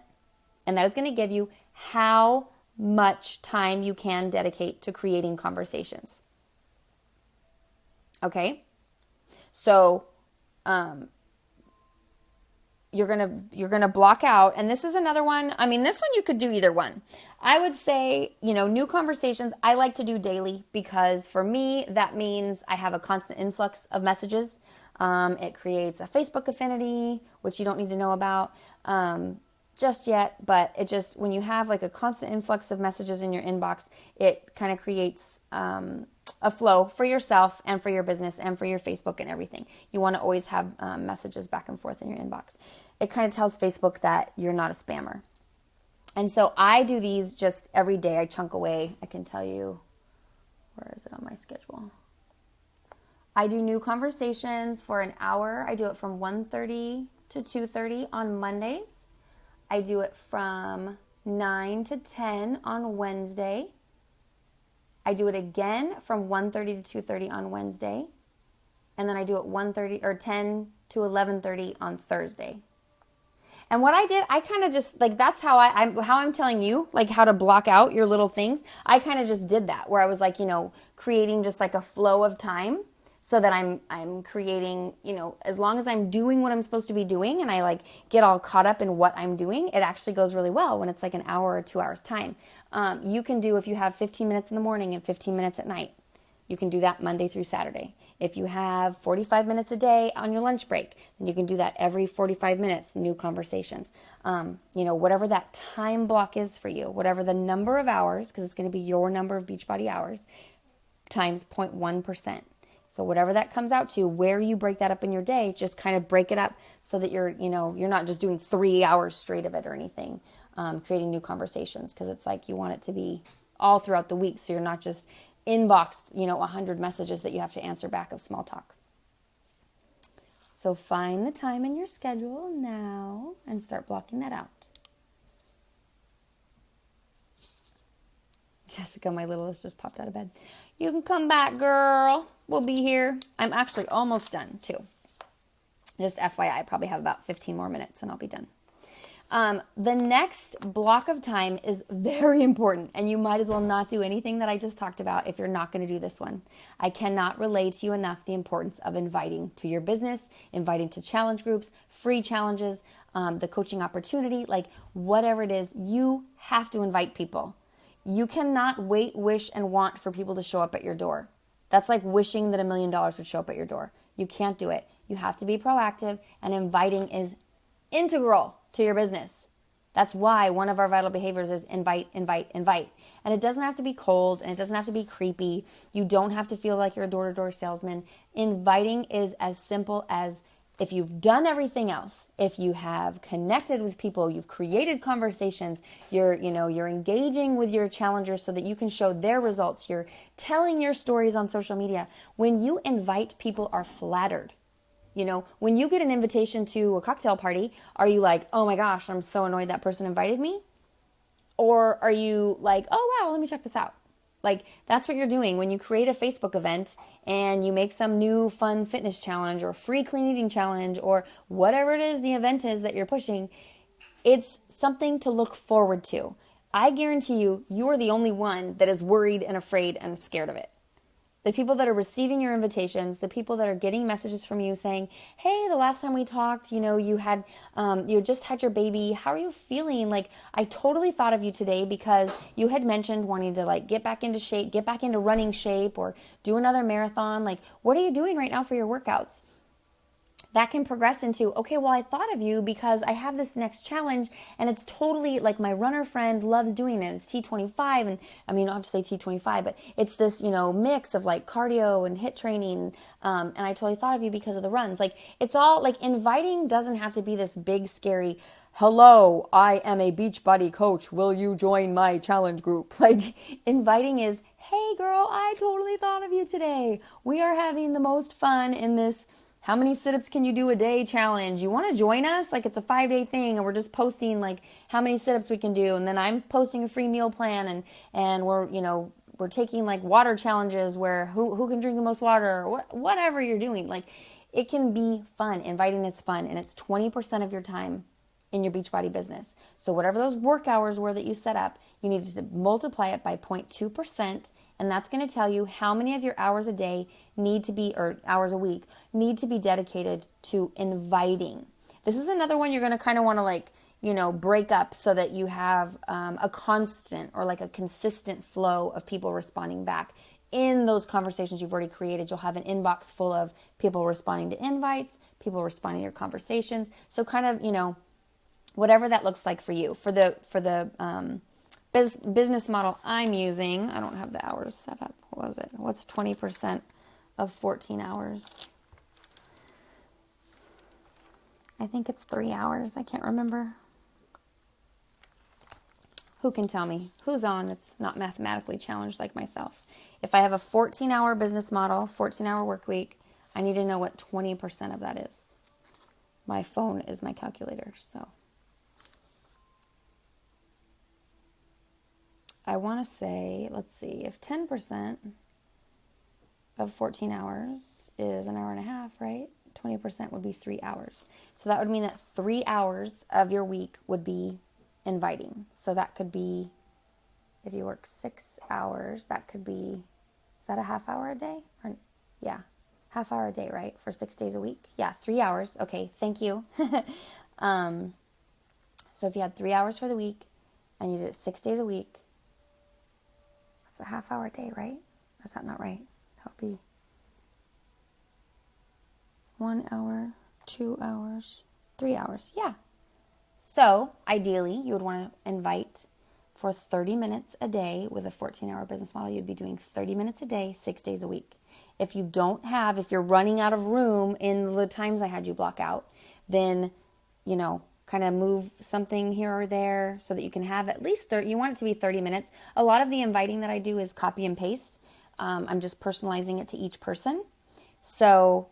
and that is going to give you how much time you can dedicate to creating conversations. Okay? So, you're gonna block out, and this is another one. I mean, this one you could do either one. I would say, new conversations I like to do daily because for me that means I have a constant influx of messages. It creates a Facebook affinity, which you don't need to know about just yet, but it just, when you have like a constant influx of messages in your inbox, it kind of creates a flow for yourself and for your business and for your Facebook and everything. You want to always have messages back and forth in your inbox. It kind of tells Facebook that you're not a spammer. And so I do these just every day. I chunk away. I can tell you, where is it on my schedule? I do new conversations for an hour. I do it from 1:30 to 2:30 on Mondays. I do it from 9 to 10 on Wednesday. I do it again from 1:30 to 2:30 on Wednesday. And then I do it 1:30 or 10 to 11:30 on Thursday. And what I did, I kind of just, like, that's how I'm telling you, like, how to block out your little things. I kind of just did that, where I was like, creating just like a flow of time so that I'm creating, as long as I'm doing what I'm supposed to be doing and I like get all caught up in what I'm doing, it actually goes really well when it's like an hour or 2 hours time. You can do, if you have 15 minutes in the morning and 15 minutes at night, you can do that Monday through Saturday. If you have 45 minutes a day on your lunch break, then you can do that every 45 minutes, new conversations. Whatever that time block is for you, whatever the number of hours, because it's going to be your number of Beachbody hours, times 0.1%. So whatever that comes out to, where you break that up in your day, just kind of break it up so that you're not just doing 3 hours straight of it or anything, creating new conversations, because it's like you want it to be all throughout the week. So you're not just inboxed, 100 messages that you have to answer back of small talk. So find the time in your schedule now and start blocking that out. Jessica, my littlest, just popped out of bed. You can come back, girl. We'll be here. I'm actually almost done, too. Just FYI, I probably have about 15 more minutes and I'll be done. The next block of time is very important, and you might as well not do anything that I just talked about if you're not going to do this one. I cannot relate to you enough the importance of inviting to your business, inviting to challenge groups, free challenges, the coaching opportunity, like whatever it is, you have to invite people. You cannot wait, wish, and want for people to show up at your door. That's like wishing that $1 million would show up at your door. You can't do it. You have to be proactive, and inviting is integral to your business. That's why one of our vital behaviors is invite, invite, invite. And it doesn't have to be cold, and it doesn't have to be creepy. You don't have to feel like you're a door-to-door salesman. Inviting is as simple as, if you've done everything else, if you have connected with people, you've created conversations, you're engaging with your challengers so that you can show their results, you're telling your stories on social media. When you invite, people are flattered. When you get an invitation to a cocktail party, are you like, oh my gosh, I'm so annoyed that person invited me? Or are you like, oh wow, let me check this out? Like, that's what you're doing when you create a Facebook event and you make some new fun fitness challenge or free clean eating challenge or whatever it is the event is that you're pushing. It's something to look forward to. I guarantee you are the only one that is worried and afraid and scared of it. The people that are receiving your invitations, the people that are getting messages from you saying, hey, the last time we talked, you had just had your baby. How are you feeling? Like, I totally thought of you today because you had mentioned wanting to like get back into shape, get back into running shape, or do another marathon. Like, what are you doing right now for your workouts? That can progress into, okay, well, I thought of you because I have this next challenge, and it's totally like my runner friend loves doing it. It's T25, and I mean, obviously T25, but it's this, mix of like cardio and HIIT training. And I totally thought of you because of the runs. Like, it's all like, inviting doesn't have to be this big, scary, hello, I am a Beachbody coach. Will you join my challenge group? Like, inviting is, hey girl, I totally thought of you today. We are having the most fun in this how many sit-ups can you do a day challenge. You want to join us? Like, it's a 5-day thing, and we're just posting like how many sit-ups we can do, and then I'm posting a free meal plan, and we're taking like water challenges where who can drink the most water, or whatever you're doing. Like, it can be fun. Inviting is fun, and it's 20% of your time in your Beachbody business. So whatever those work hours were that you set up, you need to multiply it by 0.2%, and that's going to tell you how many of your hours a day need to be, or hours a week, need to be dedicated to inviting. This is another one you're going to kind of want to break up so that you have a constant or like a consistent flow of people responding back. In those conversations you've already created, you'll have an inbox full of people responding to invites, people responding to your conversations. So kind of, whatever that looks like for you. For the business model I'm using, I don't have the hours set up. What was it? What's 20% of 14 hours? I think it's 3 hours. I can't remember. Who can tell me? Who's on that's not mathematically challenged like myself? If I have a 14-hour business model, 14-hour work week, I need to know what 20% of that is. My phone is my calculator, so. I want to say, let's see, if 10% of 14 hours is an hour and a half, right? 20% would be 3 hours. So that would mean that 3 hours of your week would be inviting. So that could be, if you work 6 hours, that could be, is that a half hour a day? Or, yeah, half hour a day, right? For 6 days a week? Yeah, 3 hours. Okay, thank you. So if you had 3 hours for the week and you did it 6 days a week, that's a half hour a day, right? Or is that not right? That would be 1 hour, 2 hours, 3 hours. Yeah. So ideally, you would want to invite for 30 minutes a day. With a 14-hour business model, you'd be doing 30 minutes a day, 6 days a week. If you're running out of room in the times I had you block out, then, kind of move something here or there so that you can have at least 30. You want it to be 30 minutes. A lot of the inviting that I do is copy and paste. I'm just personalizing it to each person. So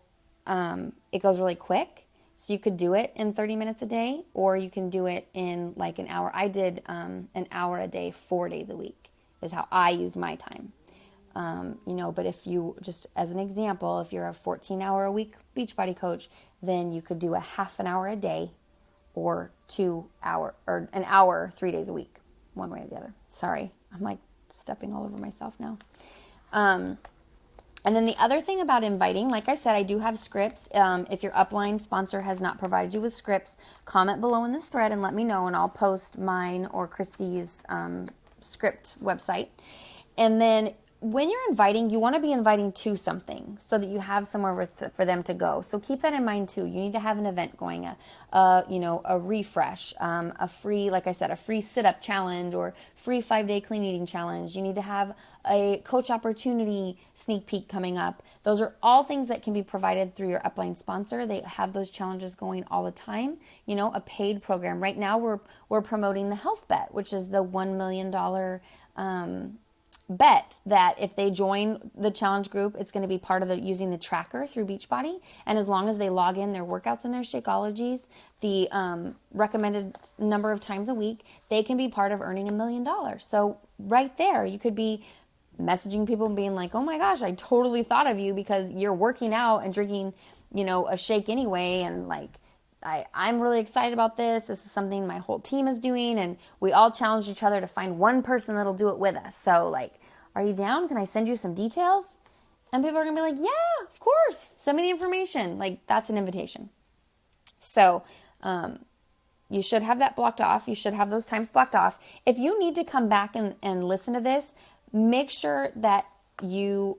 it goes really quick. So you could do it in 30 minutes a day, or you can do it in like an hour. I did an hour a day, 4 days a week is how I used my time. But if you, just as an example, if you're a 14-hour a week Beachbody coach, then you could do a half an hour a day, or 2 hour, or an hour 3 days a week, one way or the other. Sorry, I'm like stepping all over myself now. And then the other thing about inviting, like I said, I do have scripts. If your upline sponsor has not provided you with scripts, comment below in this thread and let me know, and I'll post mine or Christy's script website. And then when you're inviting, you want to be inviting to something so that you have somewhere for them to go. So keep that in mind too. You need to have an event going, a refresh, a free, like I said, a free sit-up challenge or free 5-day clean eating challenge. You need to have a coach opportunity sneak peek coming up. Those are all things that can be provided through your upline sponsor. They have those challenges going all the time. A paid program. Right now we're promoting the health bet, which is the $1 million bet that if they join the challenge group, it's going to be part of using the tracker through Beachbody. And as long as they log in their workouts and their Shakeologies, the recommended number of times a week, they can be part of earning $1 million. So right there, you could be messaging people and being like, oh my gosh, I totally thought of you because you're working out and drinking, a shake anyway. And like, I'm really excited about this. This is something my whole team is doing, and we all challenge each other to find one person that'll do it with us. So like, are you down? Can I send you some details? And people are going to be like, yeah, of course. Send me the information. Like, that's an invitation. So you should have that blocked off. You should have those times blocked off. If you need to come back and listen to this, make sure that you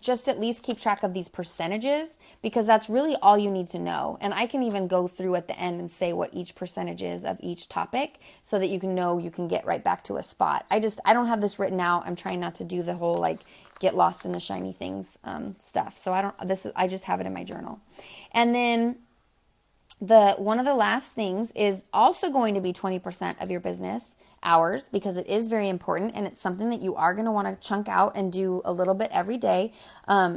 just at least keep track of these percentages, because that's really all you need to know. And I can even go through at the end and say what each percentage is of each topic so that you can get right back to a spot. I don't have this written out. I'm trying not to do the whole like get lost in the shiny things stuff. So I just have it in my journal. And then one of the last things is also going to be 20% of your business hours, because it is very important and it's something that you are going to want to chunk out and do a little bit every day.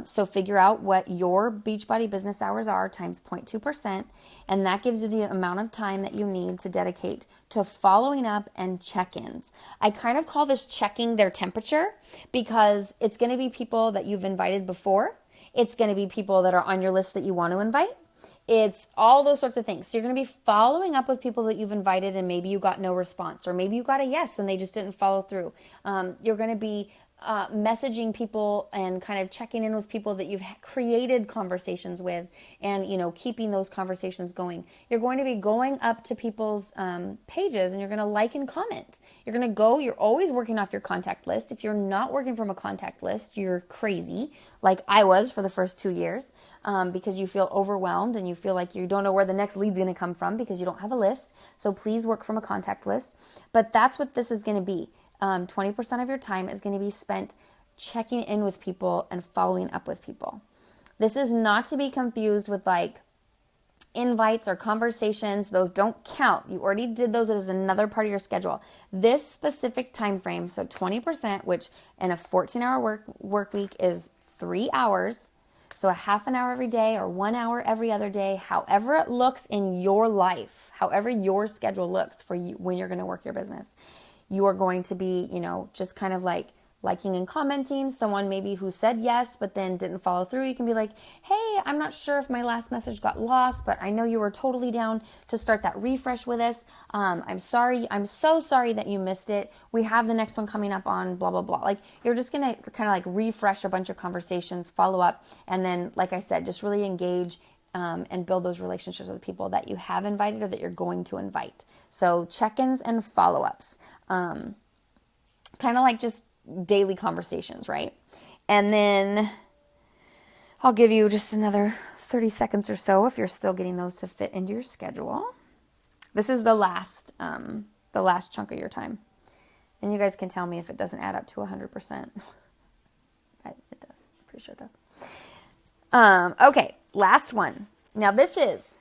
So figure out what your Beachbody business hours are times 0.2%, and that gives you the amount of time that you need to dedicate to following up and check-ins. I kind of call this checking their temperature, because it's going to be people that you've invited before. It's going to be people that are on your list that you want to invite. It's all those sorts of things. So you're going to be following up with people that you've invited and maybe you got no response, or maybe you got a yes and they just didn't follow through. You're going to be messaging people and kind of checking in with people that you've created conversations with, and keeping those conversations going. You're going to be going up to people's pages and you're going to like and comment. You're always working off your contact list. If you're not working from a contact list, you're crazy, like I was for the first 2 years. Because you feel overwhelmed and you feel like you don't know where the next lead's going to come from because you don't have a list. So please work from a contact list. But that's what this is going to be. 20% of your time is going to be spent checking in with people and following up with people. This is not to be confused with like invites or conversations. Those don't count. You already did those as another part of your schedule. This specific time frame, so 20%, which in a 14-hour work week is 3 hours. So a half an hour every day or 1 hour every other day, however it looks in your life, however your schedule looks for you when you're going to work your business, you are going to be, just kind of like liking and commenting. Someone maybe who said yes, but then didn't follow through. You can be like, hey, I'm not sure if my last message got lost, but I know you were totally down to start that refresh with us. I'm sorry. I'm so sorry that you missed it. We have the next one coming up on blah, blah, blah. Like, you're just going to kind of like refresh a bunch of conversations, follow up. And then, like I said, just really engage and build those relationships with people that you have invited or that you're going to invite. So check-ins and follow-ups, kind of like just daily conversations, right? And then I'll give you just another 30 seconds or so if you're still getting those to fit into your schedule. This is the last chunk of your time. And you guys can tell me if it doesn't add up to 100%. It does. I'm pretty sure it does. Okay, last one. Now this is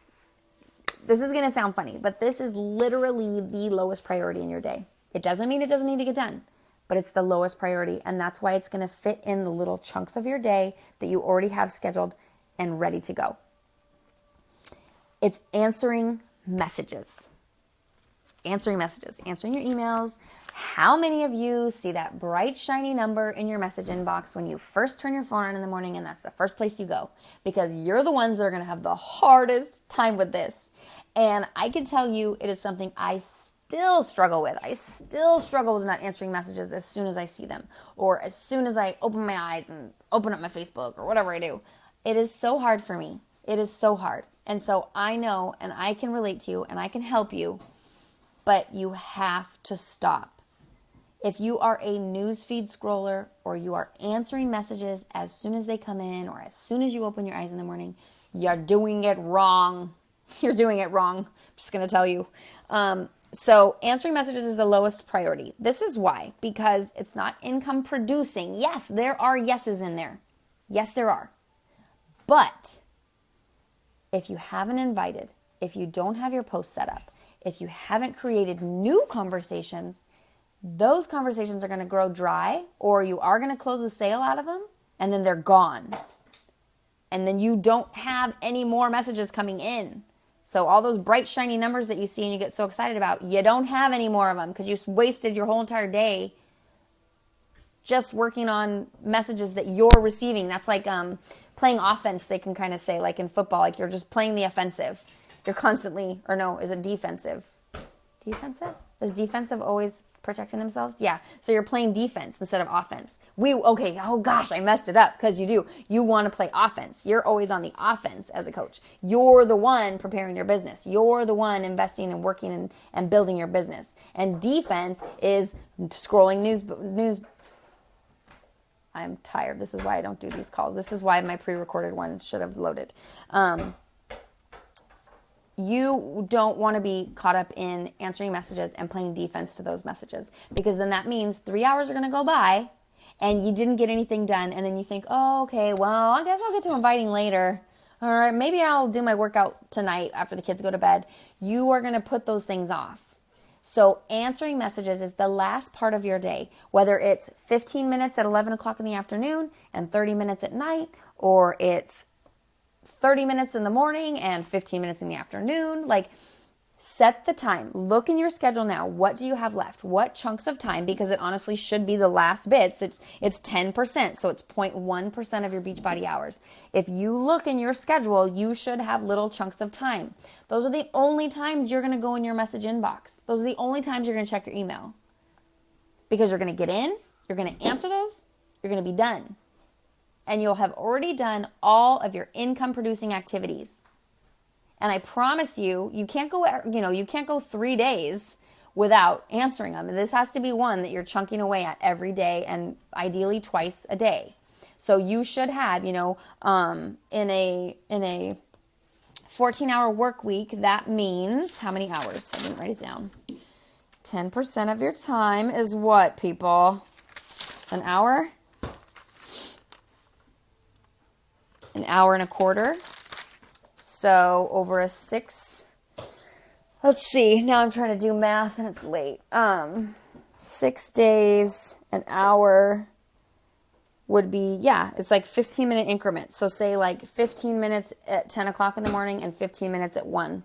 going to sound funny, but this is literally the lowest priority in your day. It doesn't mean it doesn't need to get done, but it's the lowest priority, and that's why it's going to fit in the little chunks of your day that you already have scheduled and ready to go. It's answering messages. Answering your emails. How many of you see that bright, shiny number in your message inbox when you first turn your phone on in the morning and that's the first place you go? Because you're the ones that are going to have the hardest time with this. And I can tell you it is something I still struggle with. I still struggle with not answering messages as soon as I see them, or as soon as I open my eyes and open up my Facebook or whatever I do. It is so hard for me. It is so hard. And so I know, and I can relate to you, and I can help you, but you have to stop. If you are a newsfeed scroller or you are answering messages as soon as they come in or as soon as you open your eyes in the morning, you're doing it wrong. You're doing it wrong. I'm just going to tell you. So answering messages is the lowest priority. This is why, because it's not income producing. Yes, there are yeses in there. Yes, there are. But if you haven't invited, if you don't have your post set up, if you haven't created new conversations, those conversations are going to grow dry, or you are going to close the sale out of them and then they're gone. And then you don't have any more messages coming in. So all those bright, shiny numbers that you see and you get so excited about, you don't have any more of them because you wasted your whole entire day just working on messages that you're receiving. That's like playing offense, they can kind of say, like in football, like you're just playing the offensive. You're constantly, or no, is it defensive? Defensive? Is defensive always protecting themselves? Yeah. So you're playing defense instead of offense. Okay, oh gosh, I messed it up because you do. You want to play offense. You're always on the offense as a coach. You're the one preparing your business. You're the one investing and working and building your business. And defense is scrolling news. I'm tired. This is why I don't do these calls. This is why my pre-recorded one should have loaded. You don't want to be caught up in answering messages and playing defense to those messages, because then that means 3 hours are going to go by and you didn't get anything done. And then you think, oh, okay, well, I guess I'll get to inviting later. All right, maybe I'll do my workout tonight after the kids go to bed. You are going to put those things off. So answering messages is the last part of your day, whether it's 15 minutes at 11 o'clock in the afternoon and 30 minutes at night, or it's 30 minutes in the morning and 15 minutes in the afternoon. Like, set the time. Look in your schedule now. What do you have left? What chunks of time? Because it honestly should be the last bits. It's 10%, so it's 0.1% of your Beachbody hours. If you look in your schedule, you should have little chunks of time. Those are the only times you're going to go in your message inbox. Those are the only times you're going to check your email. Because you're going to get in, you're going to answer those, you're going to be done. And you'll have already done all of your income producing activities. And I promise you, you can't go 3 days without answering them. And this has to be one that you're chunking away at every day, and ideally twice a day. So you should have, in a 14-hour work week, that means how many hours? I didn't write it down. 10% of your time is what, people? An hour? An hour and a quarter. So over a 6, let's see, now I'm trying to do math and it's late. 6 days, an hour would be, it's like 15-minute increments. So say like 15 minutes at 10 o'clock in the morning and 15 minutes at 1,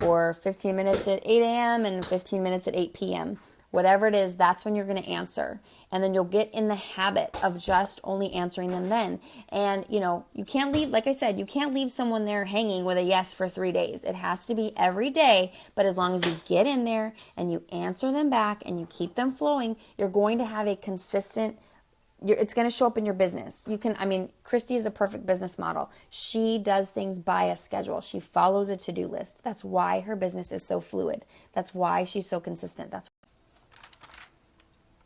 or 15 minutes at 8 a.m. and 15 minutes at 8 p.m. Whatever it is, that's when you're going to answer. And then you'll get in the habit of just only answering them then. And, you can't leave, like I said, you can't leave someone there hanging with a yes for 3 days. It has to be every day. But as long as you get in there and you answer them back and you keep them flowing, you're going to have a consistent, it's going to show up in your business. Christy is a perfect business model. She does things by a schedule. She follows a to-do list. That's why her business is so fluid. That's why she's so consistent.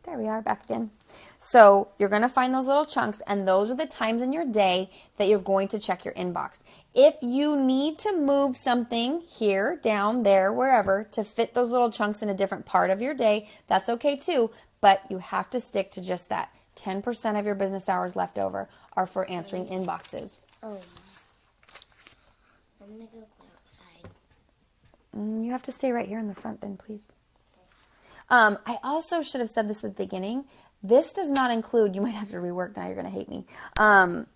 There we are, back again. So you're going to find those little chunks, and those are the times in your day that you're going to check your inbox. If you need to move something here, down, there, wherever, to fit those little chunks in a different part of your day, that's okay too, but you have to stick to just that. 10% of your business hours left over are for answering inboxes. Oh, I'm going to go outside. You have to stay right here in the front then, please. I also should have said this at the beginning. This does not include, you might have to rework now, you're going to hate me.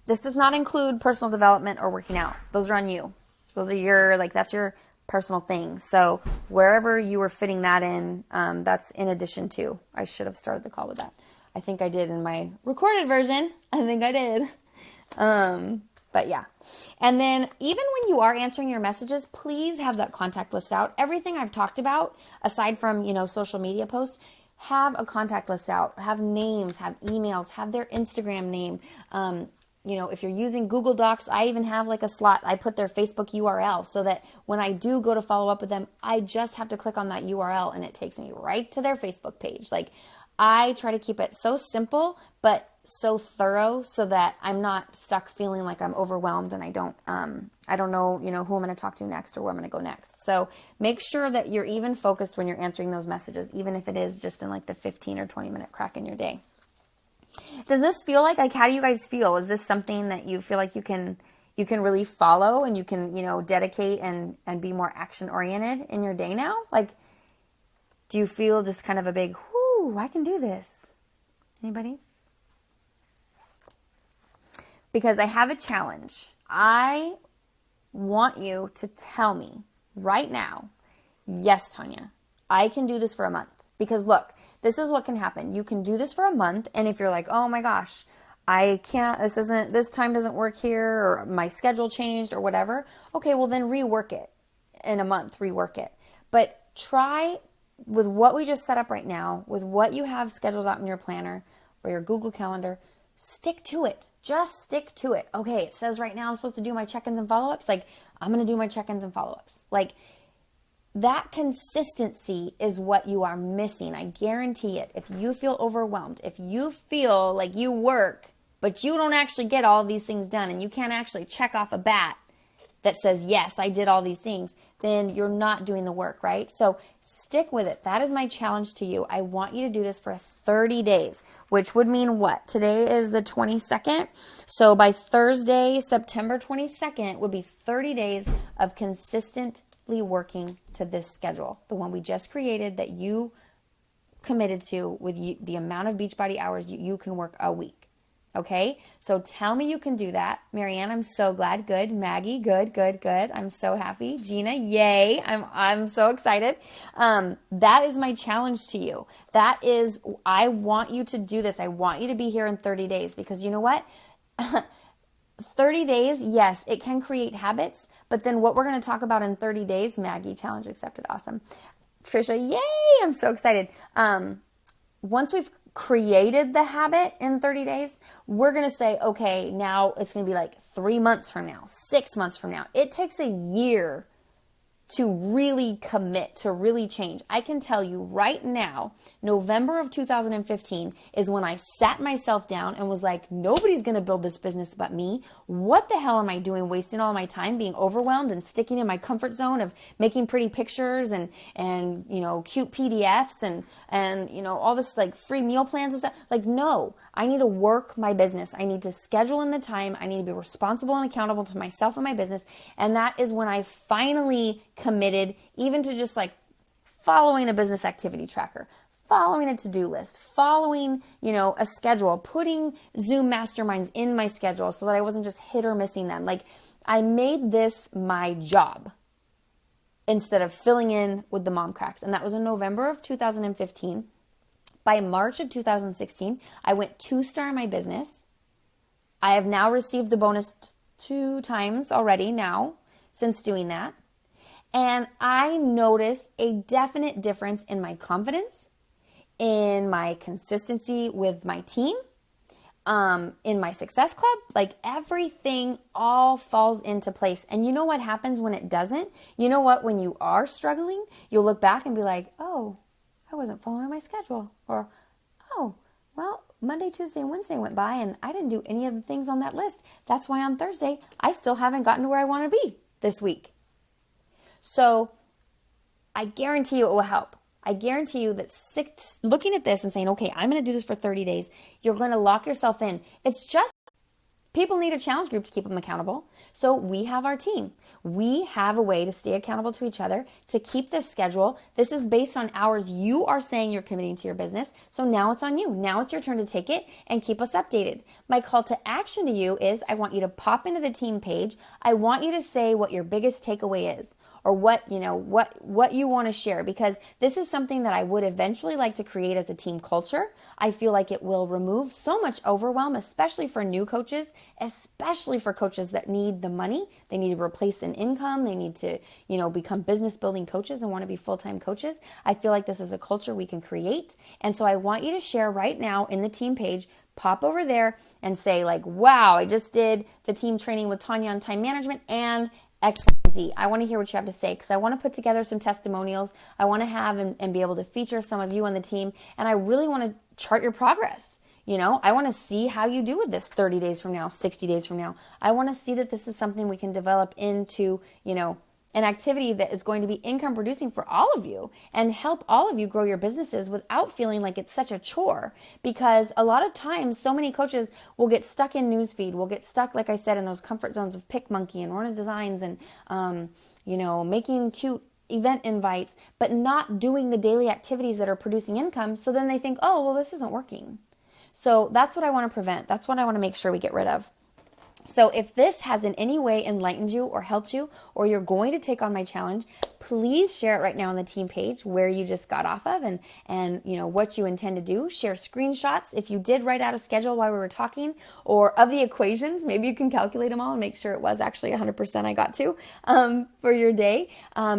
This does not include personal development or working out. Those are on you. Those are that's your personal things. So wherever you were fitting that in, that's in addition to. I should have started the call with that. I think I did in my recorded version. I think I did. But yeah. And then even when you are answering your messages, please have that contact list out. Everything I've talked about, aside from, social media posts, have a contact list out. Have names, have emails, have their Instagram name. If you're using Google Docs, I even have like a slot. I put their Facebook URL so that when I do go to follow up with them, I just have to click on that URL and it takes me right to their Facebook page. Like, I try to keep it so simple, but so thorough so that I'm not stuck feeling like I'm overwhelmed and I don't know, who I'm going to talk to next or where I'm going to go next. So make sure that you're even focused when you're answering those messages, even if it is just in like the 15 or 20 minute crack in your day. Does this feel like how do you guys feel? Is this something that you feel like you can really follow and you can, dedicate and be more action oriented in your day now? Like, do you feel just kind of a big, whoo, I can do this? Anybody? Because I have a challenge. I want you to tell me right now, yes, Tawnya, I can do this for a month. Because look, this is what can happen. You can do this for a month, and if you're like, oh my gosh, I can't, this time doesn't work here, or my schedule changed, or whatever, okay, well then rework it. In a month, rework it. But try with what we just set up right now, with what you have scheduled out in your planner or your Google Calendar, stick to it. Just stick to it. Okay, it says right now I'm supposed to do my check-ins and follow-ups. Like, I'm going to do my check-ins and follow-ups. Like, that consistency is what you are missing. I guarantee it. If you feel overwhelmed, if you feel like you work, but you don't actually get all of these things done, and you can't actually check off a bat that says, yes, I did all these things, then you're not doing the work, right? So stick with it. That is my challenge to you. I want you to do this for 30 days, which would mean what? Today is the 22nd. So by Thursday, September 22nd, would be 30 days of consistently working to this schedule, the one we just created that you committed to with the amount of Beachbody hours you can work a week. Okay, so tell me you can do that. Marianne, I'm so glad. Good. Maggie, good. I'm so happy. Gina, yay. I'm so excited. That is my challenge to you. That is, I want you to do this. I want you to be here in 30 days because you know what? 30 days, yes, it can create habits, but then what we're going to talk about in 30 days, Maggie, challenge accepted. Awesome. Trisha, yay. I'm so excited. Once we've created the habit in 30 days, we're going to say, okay, now it's going to be like 3 months from now, 6 months from now. It takes a year to really commit, to really change. I can tell you right now, November of 2015 is when I sat myself down and was like, nobody's going to build this business but me. What the hell am I doing wasting all my time being overwhelmed and sticking in my comfort zone of making pretty pictures and cute PDFs and all this like free meal plans and stuff? Like, no, I need to work my business. I need to schedule in the time. I need to be responsible and accountable to myself and my business. And that is when I finally committed even to just like following a business activity tracker, following a to-do list, following, a schedule, putting Zoom masterminds in my schedule so that I wasn't just hit or missing them. Like, I made this my job instead of filling in with the mom cracks. And that was in November of 2015. By March of 2016, I went 2-star in my business. I have now received the bonus 2 times already now since doing that. And I noticed a definite difference in my confidence, in my consistency with my team, in my success club. Like, everything all falls into place. And you know what happens when it doesn't? You know what? When you are struggling, you'll look back and be like, oh, I wasn't following my schedule. Or, oh, well, Monday, Tuesday, and Wednesday went by and I didn't do any of the things on that list. That's why on Thursday, I still haven't gotten to where I want to be this week. So I guarantee you it will help. I guarantee you that looking at this and saying, okay, I'm going to do this for 30 days, you're going to lock yourself in. It's just people need a challenge group to keep them accountable. So we have our team. We have a way to stay accountable to each other, to keep this schedule. This is based on hours you are saying you're committing to your business. So now it's on you. Now it's your turn to take it and keep us updated. My call to action to you is I want you to pop into the team page. I want you to say what your biggest takeaway is, or what you want to share, because this is something that I would eventually like to create as a team culture. I feel like it will remove so much overwhelm, especially for new coaches, especially for coaches that need the money. They need to replace an income. They need to, become business building coaches and want to be full-time coaches. I feel like this is a culture we can create. And so I want you to share right now in the team page, pop over there and say like, wow, I just did the team training with Tawnya on time management and X, Y, and Z. I want to hear what you have to say because I want to put together some testimonials. I want to have and be able to feature some of you on the team. And I really want to chart your progress. You know, I want to see how you do with this 30 days from now, 60 days from now. I want to see that this is something we can develop into, you know, an activity that is going to be income producing for all of you and help all of you grow your businesses without feeling like it's such a chore. Because a lot of times, so many coaches will get stuck in newsfeed, will get stuck, like I said, in those comfort zones of PicMonkey and Rona Designs and, you know, making cute event invites, but not doing the daily activities that are producing income. So then they think, oh, well, this isn't working. So that's what I want to prevent. That's what I want to make sure we get rid of. So if this has in any way enlightened you or helped you, or you're going to take on my challenge, please share it right now on the team page where you just got off of and you know what you intend to do. Share screenshots if you did write out a schedule while we were talking, or of the equations. Maybe you can calculate them all and make sure it was actually 100% I got to for your day.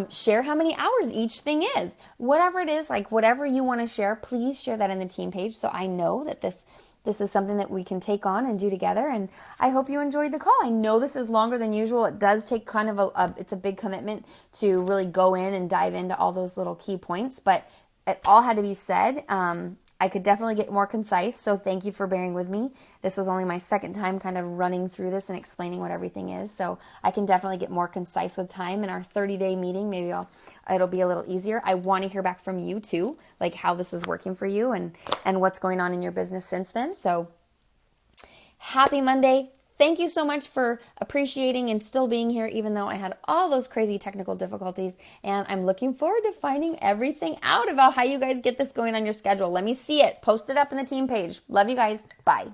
Share how many hours each thing is. Whatever it is, like whatever you want to share, please share that in the team page so I know that this is something that we can take on and do together. And I hope you enjoyed the call. I know this is longer than usual. It does take kind of it's a big commitment to really go in and dive into all those little key points, but it all had to be said. I could definitely get more concise, so thank you for bearing with me. This was only my second time kind of running through this and explaining what everything is, so I can definitely get more concise with time. In our 30-day meeting, maybe it'll be a little easier. I want to hear back from you too, like how this is working for you and what's going on in your business since then. So happy Monday. Thank you so much for appreciating and still being here, even though I had all those crazy technical difficulties. And I'm looking forward to finding everything out about how you guys get this going on your schedule. Let me see it. Post it up in the team page. Love you guys. Bye.